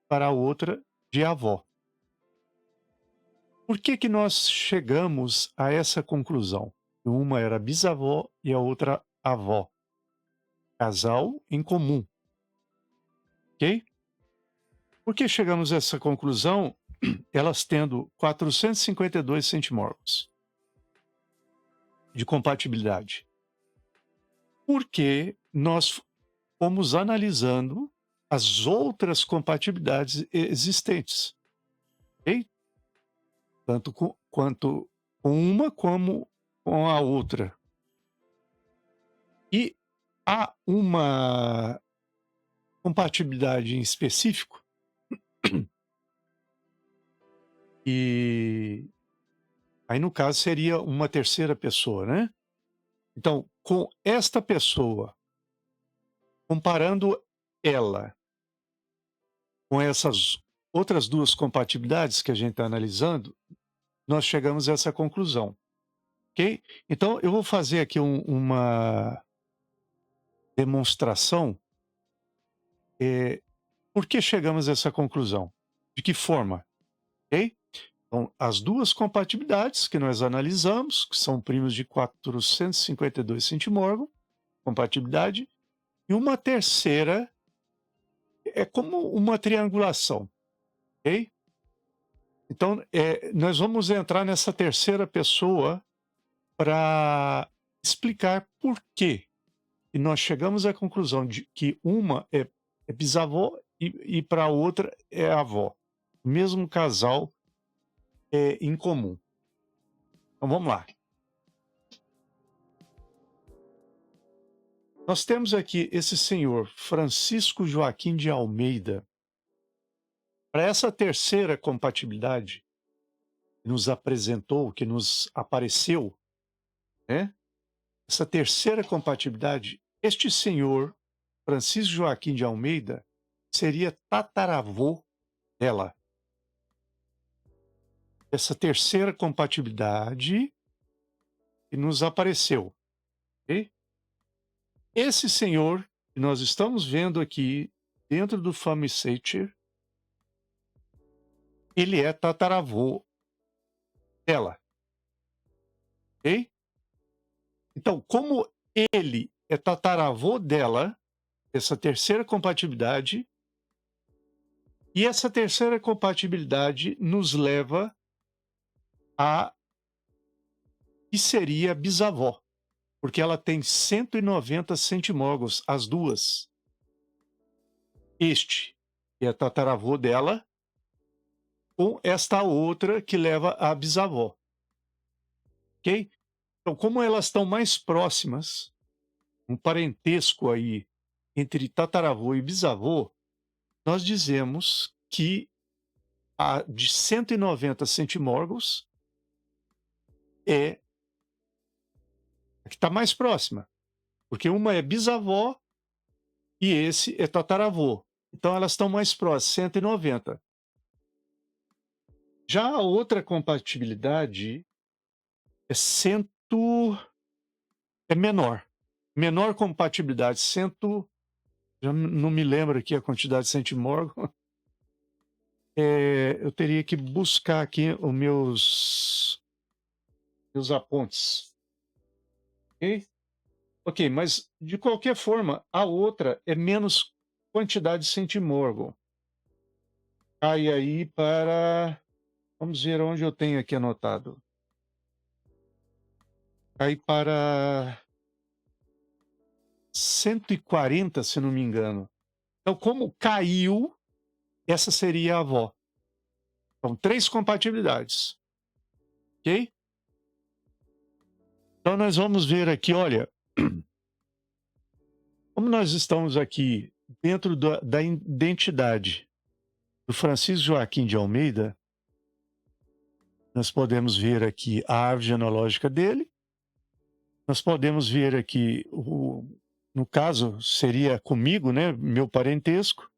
para a outra de avó. Por que nós chegamos a essa conclusão? Uma era bisavó e a outra avó. Casal em comum. Ok? Por que chegamos a essa conclusão? Elas tendo 452 centimorgos de compatibilidade. Porque nós fomos analisando as outras compatibilidades existentes. Ok? Tanto quanto com uma como com a outra. E há uma compatibilidade em específico e aí no caso seria uma terceira pessoa, né? Então, com esta pessoa, comparando ela com essas outras duas compatibilidades que a gente está analisando, nós chegamos a essa conclusão. Ok? Então, eu vou fazer aqui uma demonstração. Por que chegamos a essa conclusão? De que forma? Ok? Então, as duas compatibilidades que nós analisamos, que são primos de 452 centimorgão, compatibilidade, e uma terceira é como uma triangulação. Ok? Então, nós vamos entrar nessa terceira pessoa para explicar por quê. E nós chegamos à conclusão de que uma é bisavó e para a outra é avó. O mesmo casal em comum. Então vamos lá. Nós temos aqui esse senhor Francisco Joaquim de Almeida. Para essa terceira compatibilidade que nos apresentou, que nos apareceu, né? Essa terceira compatibilidade, este senhor Francisco Joaquim de Almeida seria tataravô dela. Essa terceira compatibilidade que nos apareceu. Okay? Esse senhor que nós estamos vendo aqui dentro do FamiSager, ele é tataravô dela. Ok? Então, como ele é tataravô dela, essa terceira compatibilidade, e essa terceira compatibilidade nos leva a que seria bisavó, porque ela tem 190 centimorgos, as duas. Este é tataravô dela, com esta outra que leva a bisavó. Ok? Então, como elas estão mais próximas, um parentesco aí entre tataravô e bisavô, nós dizemos que a de 190 centimorgos é a que está mais próxima, porque uma é bisavó e esse é tataravô. Então elas estão mais próximas, 190. Já a outra compatibilidade é é menor. Menor compatibilidade, já não me lembro aqui a quantidade de centimorgo. Eu teria que buscar aqui os meus apontes. Ok? Ok, mas de qualquer forma, a outra é menos quantidade de centimorgo. Cai aí para. Vamos ver onde eu tenho aqui anotado. Cai para 140, se não me engano. Então, como caiu, essa seria a avó. Então, 3 compatibilidades. Ok? Então, nós vamos ver aqui, olha. Como nós estamos aqui dentro da identidade do Francisco Joaquim de Almeida, nós podemos ver aqui a árvore genealógica dele. Nós podemos ver aqui, no caso, seria comigo, né? Meu parentesco.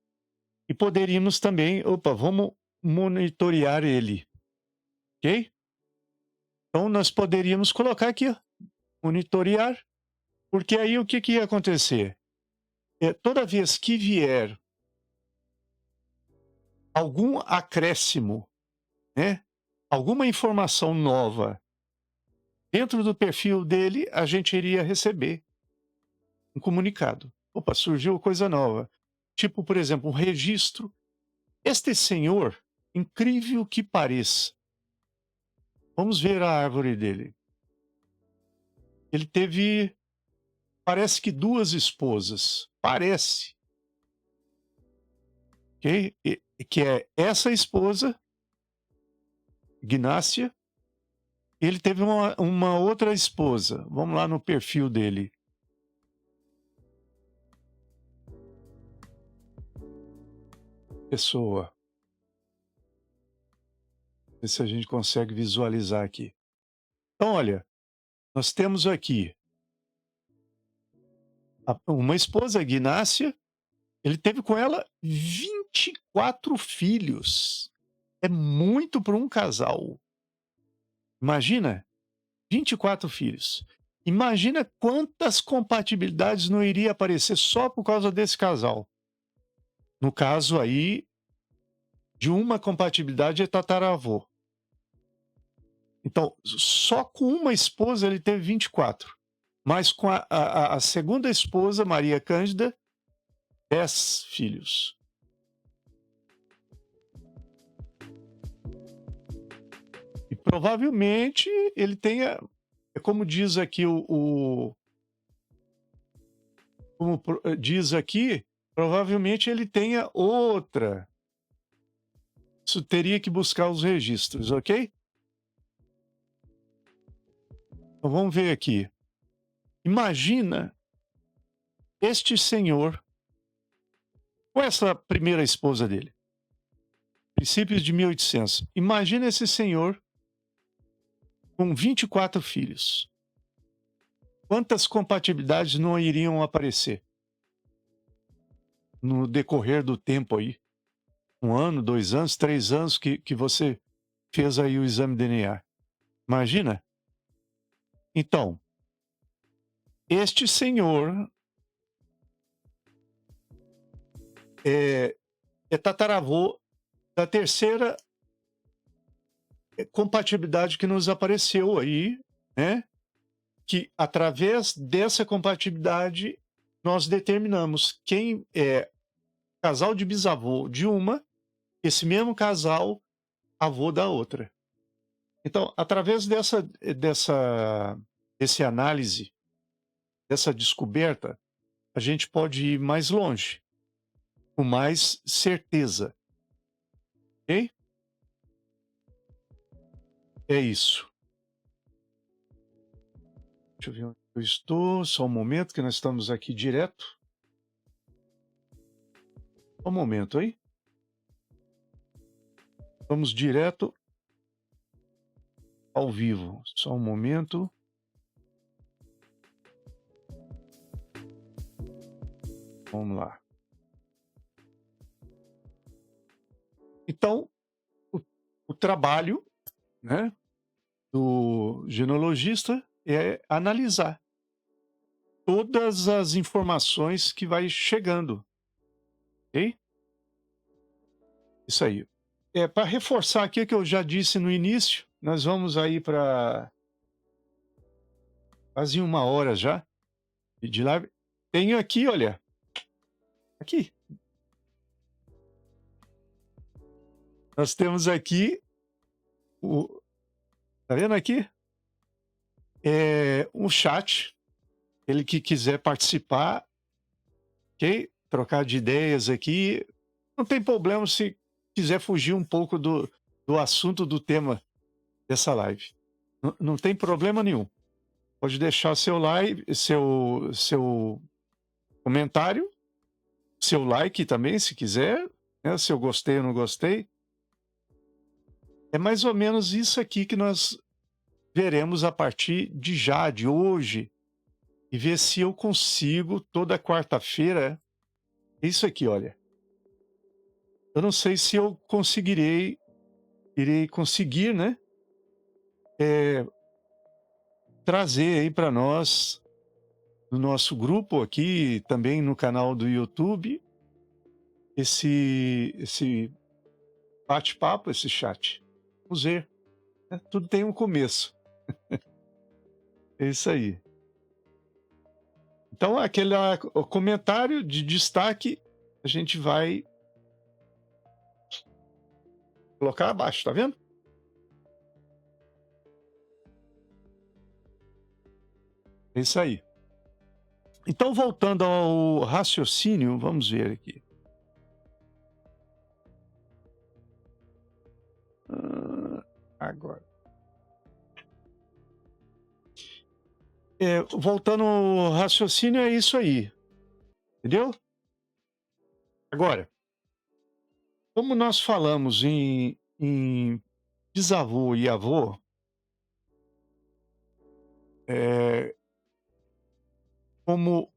E poderíamos também, vamos monitorear ele. Ok? Então, nós poderíamos colocar aqui, ó, monitorear, porque aí o que ia acontecer? Toda vez que vier algum acréscimo, né? Alguma informação nova dentro do perfil dele, a gente iria receber um comunicado. Surgiu coisa nova. Tipo, por exemplo, um registro. Este senhor, incrível que pareça, vamos ver a árvore dele. Ele teve, parece que 2 esposas. Parece. Ok? Que é essa esposa, Ignácia. Ele teve uma outra esposa. Vamos lá no perfil dele. Pessoa. Ver se a gente consegue visualizar aqui. Então, olha, nós temos aqui uma esposa, Ignácia. Ele teve com ela 24 filhos. É muito para um casal. Imagina, 24 filhos. Imagina quantas compatibilidades não iria aparecer só por causa desse casal. No caso aí, de uma compatibilidade é tataravô. Então, só com uma esposa ele teve 24. Mas com a segunda esposa, Maria Cândida, 10 filhos. E provavelmente ele tenha, como diz aqui como diz aqui, provavelmente ele tenha outra. Isso teria que buscar os registros, ok? Então vamos ver aqui. Imagina este senhor com essa primeira esposa dele. Princípios de 1800. Imagina esse senhor com 24 filhos. Quantas compatibilidades não iriam aparecer no decorrer do tempo aí? 1 ano, 2 anos, 3 anos que você fez aí o exame DNA. Imagina? Então, este senhor é tataravô da terceira compatibilidade que nos apareceu aí, né? Que através dessa compatibilidade nós determinamos quem é casal de bisavô de uma, esse mesmo casal, avô da outra. Então, através desse análise, dessa descoberta, a gente pode ir mais longe, com mais certeza, ok? É isso. Deixa eu ver onde eu estou, só um momento, que nós estamos aqui direto. Só um momento aí. Vamos direto ao vivo. Só um momento. Vamos lá. Então, o trabalho, né, do genealogista é analisar todas as informações que vai chegando, ok? Isso aí. Para reforçar aqui o que eu já disse no início, nós vamos aí para quase 1 hora já de live. Tenho aqui, olha, aqui. Nós temos aqui o, tá vendo aqui? Um chat. Ele que quiser participar, ok? Trocar de ideias aqui. Não tem problema se quiser fugir um pouco do assunto, do tema dessa live. Não tem problema nenhum. Pode deixar seu like, seu comentário, seu like também, se quiser, né? Se eu gostei ou não gostei. É mais ou menos isso aqui que nós veremos a partir de já, de hoje, e ver se eu consigo toda quarta-feira. Isso aqui, olha. Eu não sei se eu irei conseguir, né? Trazer aí para nós, no nosso grupo aqui, também no canal do YouTube, esse bate-papo, esse chat. Vamos ver, né? Tudo tem um começo. É isso aí. Então, o comentário de destaque, a gente vai colocar abaixo, tá vendo? É isso aí. Então, voltando ao raciocínio, vamos ver aqui. Agora. Voltando ao raciocínio, é isso aí. Entendeu? Agora, como nós falamos em bisavô e avô, como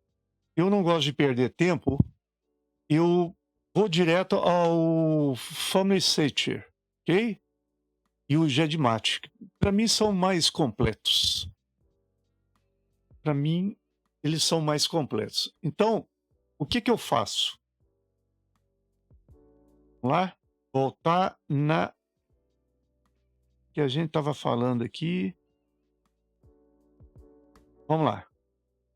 eu não gosto de perder tempo, eu vou direto ao Family Searcher, ok? E o GEDMAT. Para mim, são mais completos. Para mim, eles são mais completos. Então, o que eu faço? Vamos lá? Voltar na que a gente estava falando aqui. Vamos lá.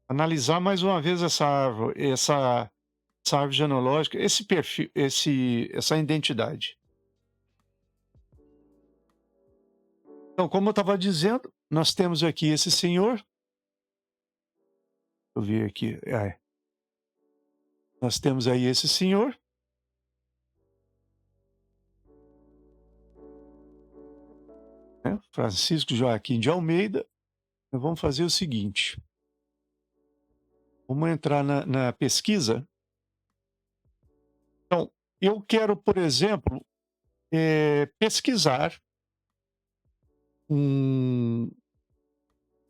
Analisar mais uma vez essa árvore, essa árvore genealógica, esse perfil, essa identidade. Então, como eu estava dizendo, nós temos aqui esse senhor. Deixa eu ver aqui. Nós temos aí esse senhor. Né? Francisco Joaquim de Almeida. Nós vamos fazer o seguinte. Vamos entrar na pesquisa. Então, eu quero, por exemplo, pesquisar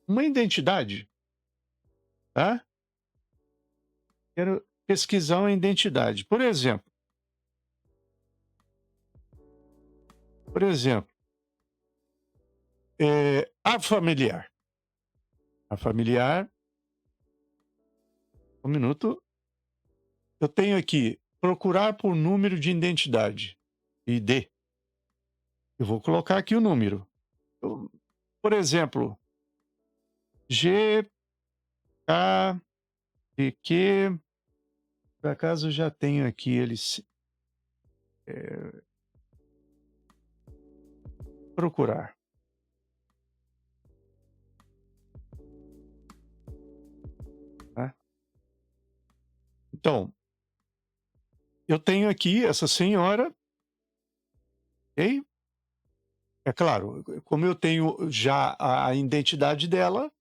uma identidade, tá? Quero pesquisar uma identidade. Por exemplo, a familiar. A familiar. Um minuto. Eu tenho aqui procurar por número de identidade, ID. Eu vou colocar aqui o número. Por exemplo, G, K, P, Q. Por acaso eu já tenho aqui eles. Procurar. Então, eu tenho aqui essa senhora, ok? É claro, como eu tenho já a identidade dela,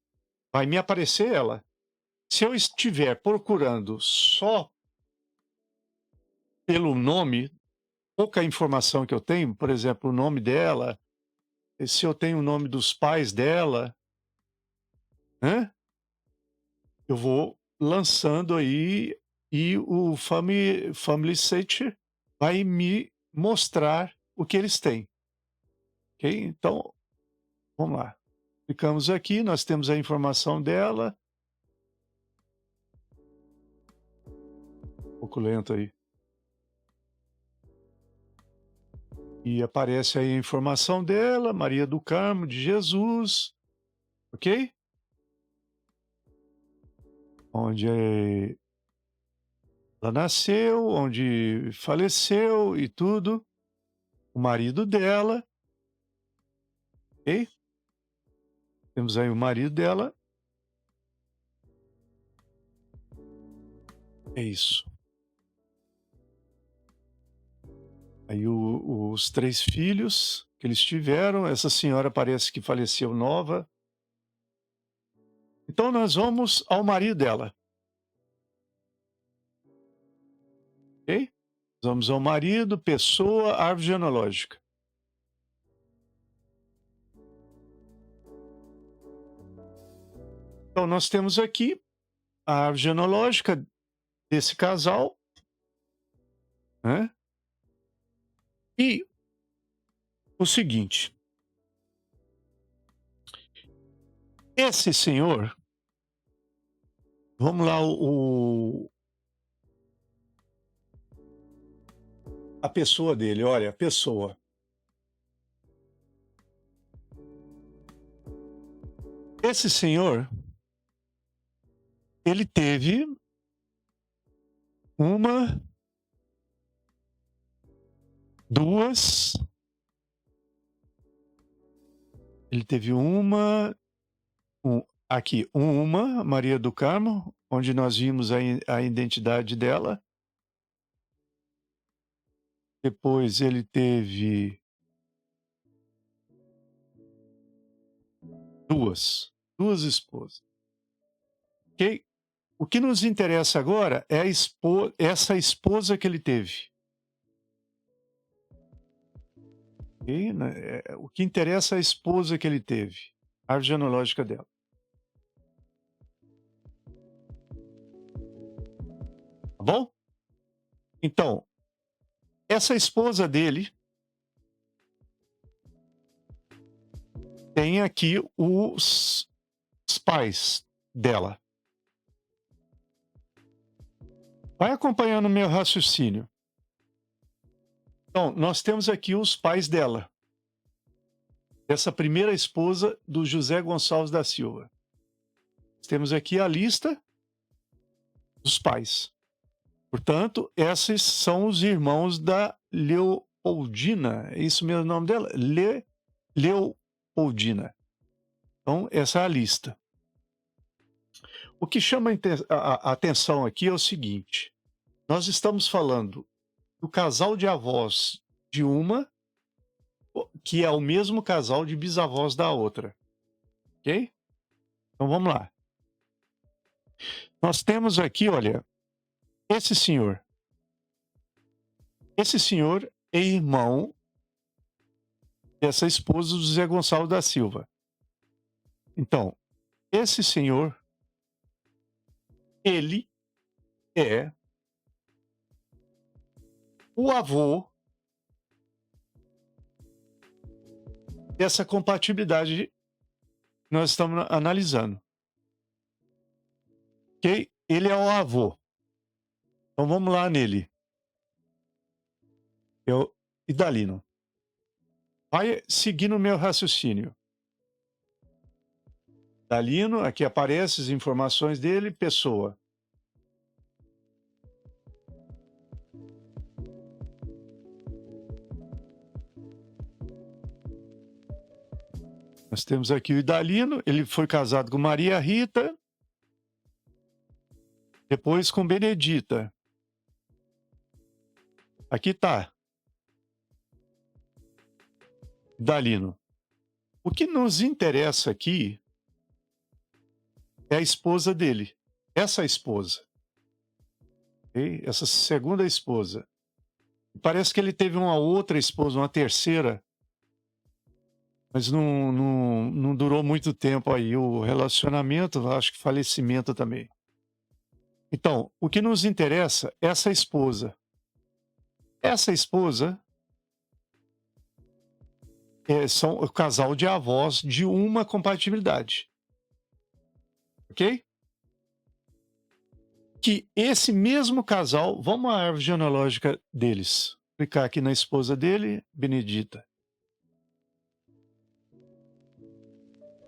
vai me aparecer ela. Se eu estiver procurando só pelo nome, pouca informação que eu tenho, por exemplo, o nome dela, se eu tenho o nome dos pais dela, né? Eu vou lançando aí e o Family Search vai me mostrar o que eles têm, ok? Então, vamos lá. Clicamos aqui, nós temos a informação dela. Um pouco lento aí. E aparece aí a informação dela, Maria do Carmo, de Jesus, ok? Onde ela nasceu, onde faleceu e tudo. O marido dela, ok? Temos aí o marido dela. É isso. Aí os 3 filhos que eles tiveram, essa senhora parece que faleceu nova. Então nós vamos ao marido dela, ok? Vamos ao marido, pessoa, árvore genealógica. Então nós temos aqui a árvore genealógica desse casal, né? E o seguinte, esse senhor, vamos lá, a pessoa dele, olha, a pessoa. Esse senhor, ele teve uma, duas, ele teve aqui, uma, Maria do Carmo, onde nós vimos a identidade dela. Depois ele teve duas esposas. Ok? O que nos interessa agora é essa esposa que ele teve. Okay? O que interessa é a esposa que ele teve, a árvore genealógica dela. Tá bom? Então, essa esposa dele tem aqui os pais dela. Vai acompanhando o meu raciocínio. Então, nós temos aqui os pais dela. Essa primeira esposa do José Gonçalves da Silva. Temos aqui a lista dos pais. Portanto, esses são os irmãos da Leopoldina. É isso mesmo o nome dela? Leopoldina. Então, essa é a lista. O que chama a atenção aqui é o seguinte: nós estamos falando do casal de avós de uma, que é o mesmo casal de bisavós da outra. Ok? Então vamos lá. Nós temos aqui, olha, esse senhor. Esse senhor é irmão dessa esposa do José Gonçalves da Silva. Então, esse senhor, ele é o avô dessa compatibilidade que nós estamos analisando. Ok? Ele é o avô. Então vamos lá nele. É o Idalino. Vai seguindo o meu raciocínio. Idalino, aqui aparecem as informações dele, pessoa. Nós temos aqui o Idalino, ele foi casado com Maria Rita. Depois com Benedita. Aqui tá. Dalino. O que nos interessa aqui é a esposa dele. Essa esposa. Okay? Essa segunda esposa. Parece que ele teve uma outra esposa, uma terceira, mas não durou muito tempo aí o relacionamento, acho que falecimento também. Então, o que nos interessa é essa esposa. Essa esposa são o casal de avós de uma compatibilidade. Ok? Que esse mesmo casal, vamos à árvore genealógica deles. Clicar aqui na esposa dele, Benedita.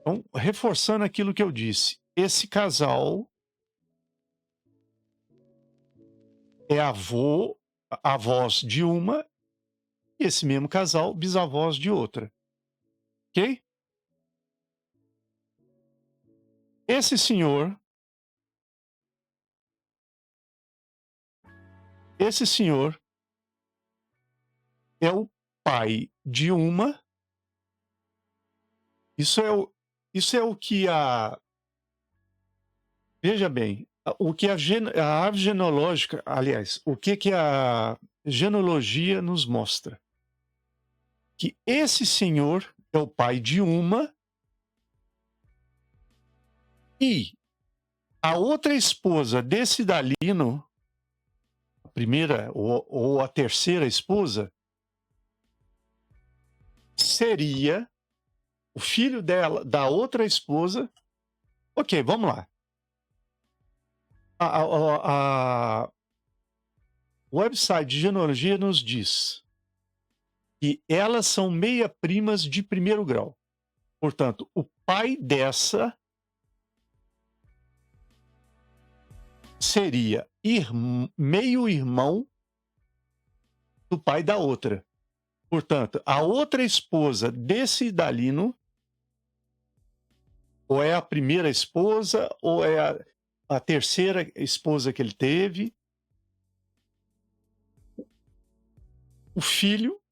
Então, reforçando aquilo que eu disse, esse casal é avós de uma, e esse mesmo casal, bisavós de outra. Ok? Esse senhor é o pai de uma. Isso é o que a. Veja bem, o que a árvore genealógica, aliás, o que a genealogia nos mostra? Que esse senhor é o pai de uma e a outra esposa desse Dalino, a primeira ou a terceira esposa, seria o filho dela, da outra esposa. Ok, vamos lá. O website de genealogia nos diz que elas são meia-primas de primeiro grau. Portanto, o pai dessa seria meio-irmão do pai da outra. Portanto, a outra esposa desse Dalino ou é a primeira esposa ou é a terceira esposa que ele teve. O filho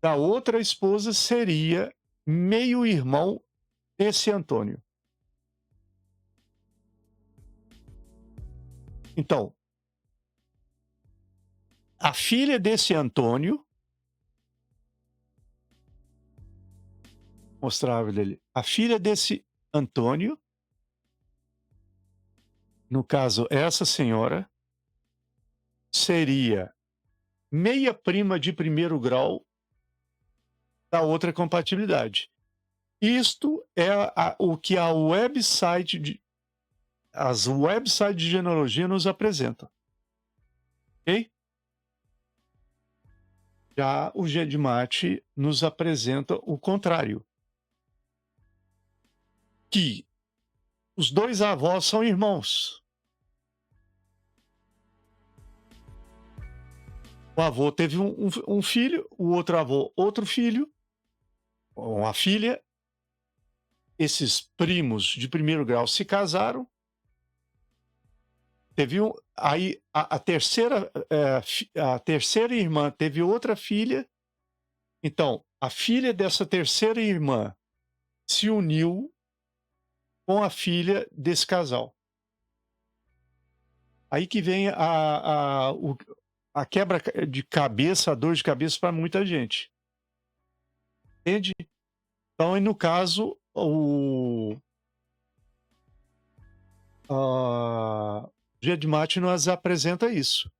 da outra esposa seria meio-irmão desse Antônio. Então, a filha desse Antônio, mostrava dele, a filha desse Antônio, no caso essa senhora, seria meia-prima de primeiro grau da outra compatibilidade. Isto é o que as websites de genealogia nos apresentam. Ok? Já o GEDMAT nos apresenta o contrário. Que os dois avós são irmãos. O avô teve um filho, o outro avô outro filho, uma filha. Esses primos de primeiro grau se casaram. Teve aí a terceira irmã teve outra filha. Então, a filha dessa terceira irmã se uniu com a filha desse casal. Aí que vem a quebra de cabeça, a dor de cabeça para muita gente. Entende? Então, no caso, o GEDMAT nos apresenta isso.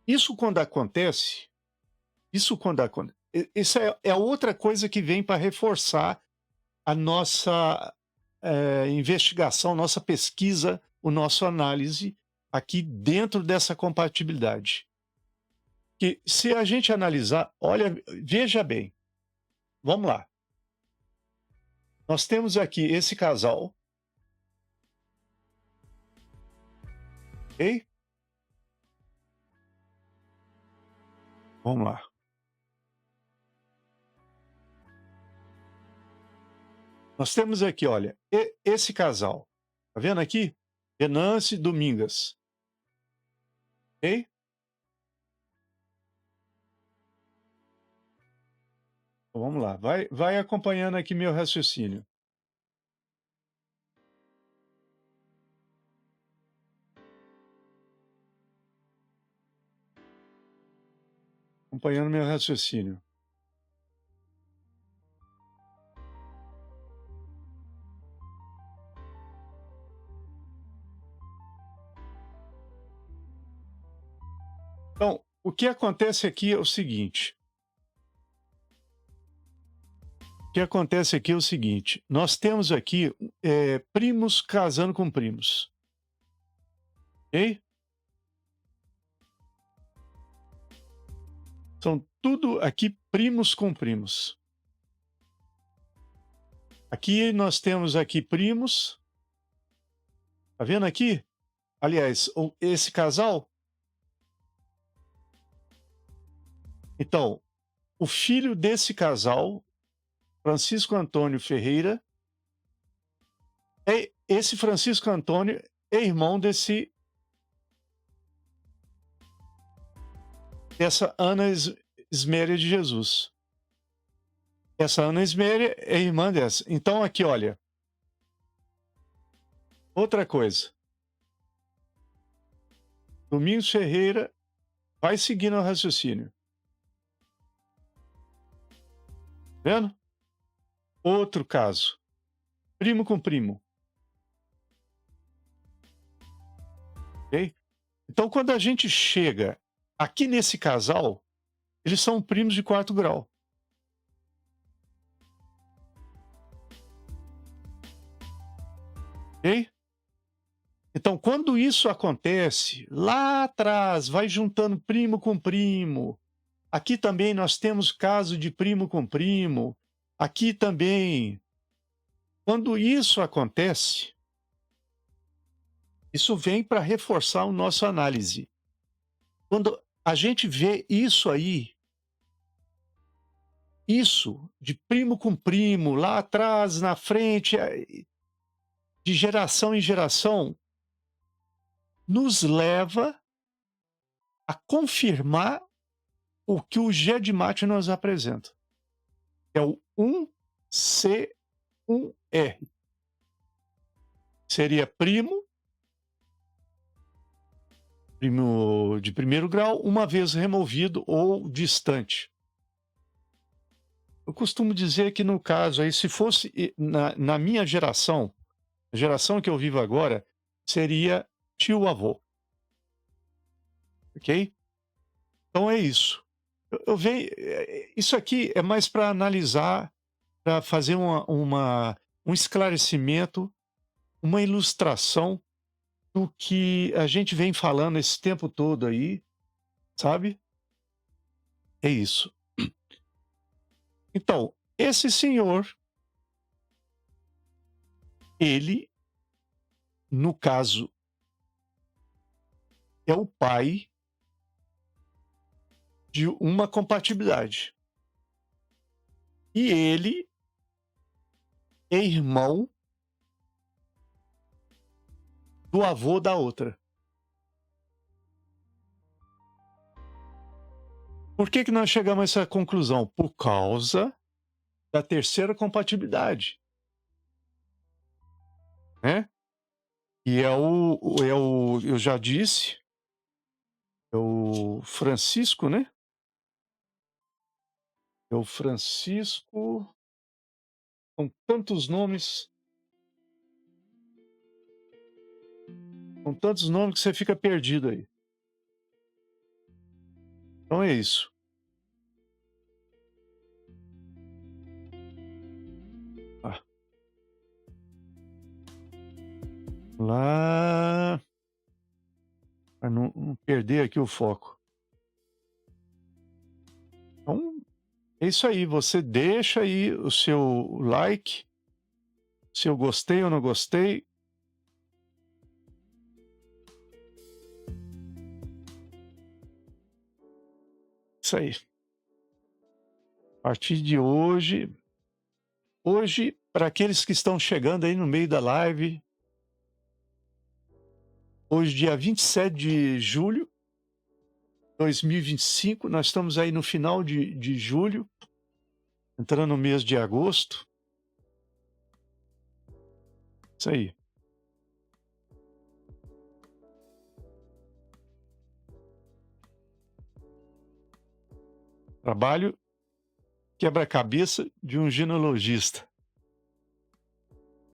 Isso quando acontece, isso é outra coisa que vem para reforçar a nossa investigação, nossa pesquisa, o nosso análise aqui dentro dessa compatibilidade. Que se a gente analisar, olha, veja bem, vamos lá. Nós temos aqui esse casal, ok? Vamos lá. Nós temos aqui, olha, esse casal. Tá vendo aqui? Venâncio e Domingas. Ok? Então, vamos lá. Vai acompanhando aqui meu raciocínio. Acompanhando meu raciocínio. Então, o que acontece aqui é o seguinte. O que acontece aqui é o seguinte. Nós temos aqui primos casando com primos. Ok? São tudo aqui primos com primos. Aqui nós temos aqui primos. Tá vendo aqui? Aliás, esse casal. Então, o filho desse casal, Francisco Antônio Ferreira, esse Francisco Antônio é irmão dessa Ana Esméria de Jesus. Essa Ana Esméria é irmã dessa. Então, aqui, olha. Outra coisa. Domingos Ferreira vai seguindo o raciocínio. Vendo? Outro caso. Primo com primo. Ok? Então, quando a gente chega aqui nesse casal, eles são primos de 4º grau. Ok? Então, quando isso acontece, lá atrás, vai juntando primo com primo. Aqui também nós temos caso de primo com primo. Aqui também. Quando isso acontece, isso vem para reforçar a nossa análise. Quando a gente vê isso aí, isso de primo com primo, lá atrás, na frente, de geração em geração, nos leva a confirmar o que o GEDMAT nos apresenta. É o 1C1R. Seria primo de 1º grau, uma vez removido ou distante. Eu costumo dizer que no caso aí, se fosse na minha geração, a geração que eu vivo agora, seria tio-avô. Ok? Então é isso. Eu vejo, isso aqui é mais para analisar, para fazer um esclarecimento, uma ilustração do que a gente vem falando esse tempo todo aí, sabe? É isso. Então, esse senhor, ele, no caso, é o pai de uma compatibilidade. E ele é irmão do avô da outra. Por que nós chegamos a essa conclusão? Por causa da terceira compatibilidade. Né? E eu já disse, é o Francisco, né? É o Francisco, com tantos nomes. Com tantos nomes que você fica perdido aí. Então é isso. Lá. Para não perder aqui o foco. Então, é isso aí. Você deixa aí o seu like, se eu gostei ou não gostei. Isso aí. A partir de hoje, Para aqueles que estão chegando aí no meio da live, hoje, dia 27 de julho de 2025, nós estamos aí no final de julho, entrando no mês de agosto. Isso aí. Trabalho quebra-cabeça de um ginecologista.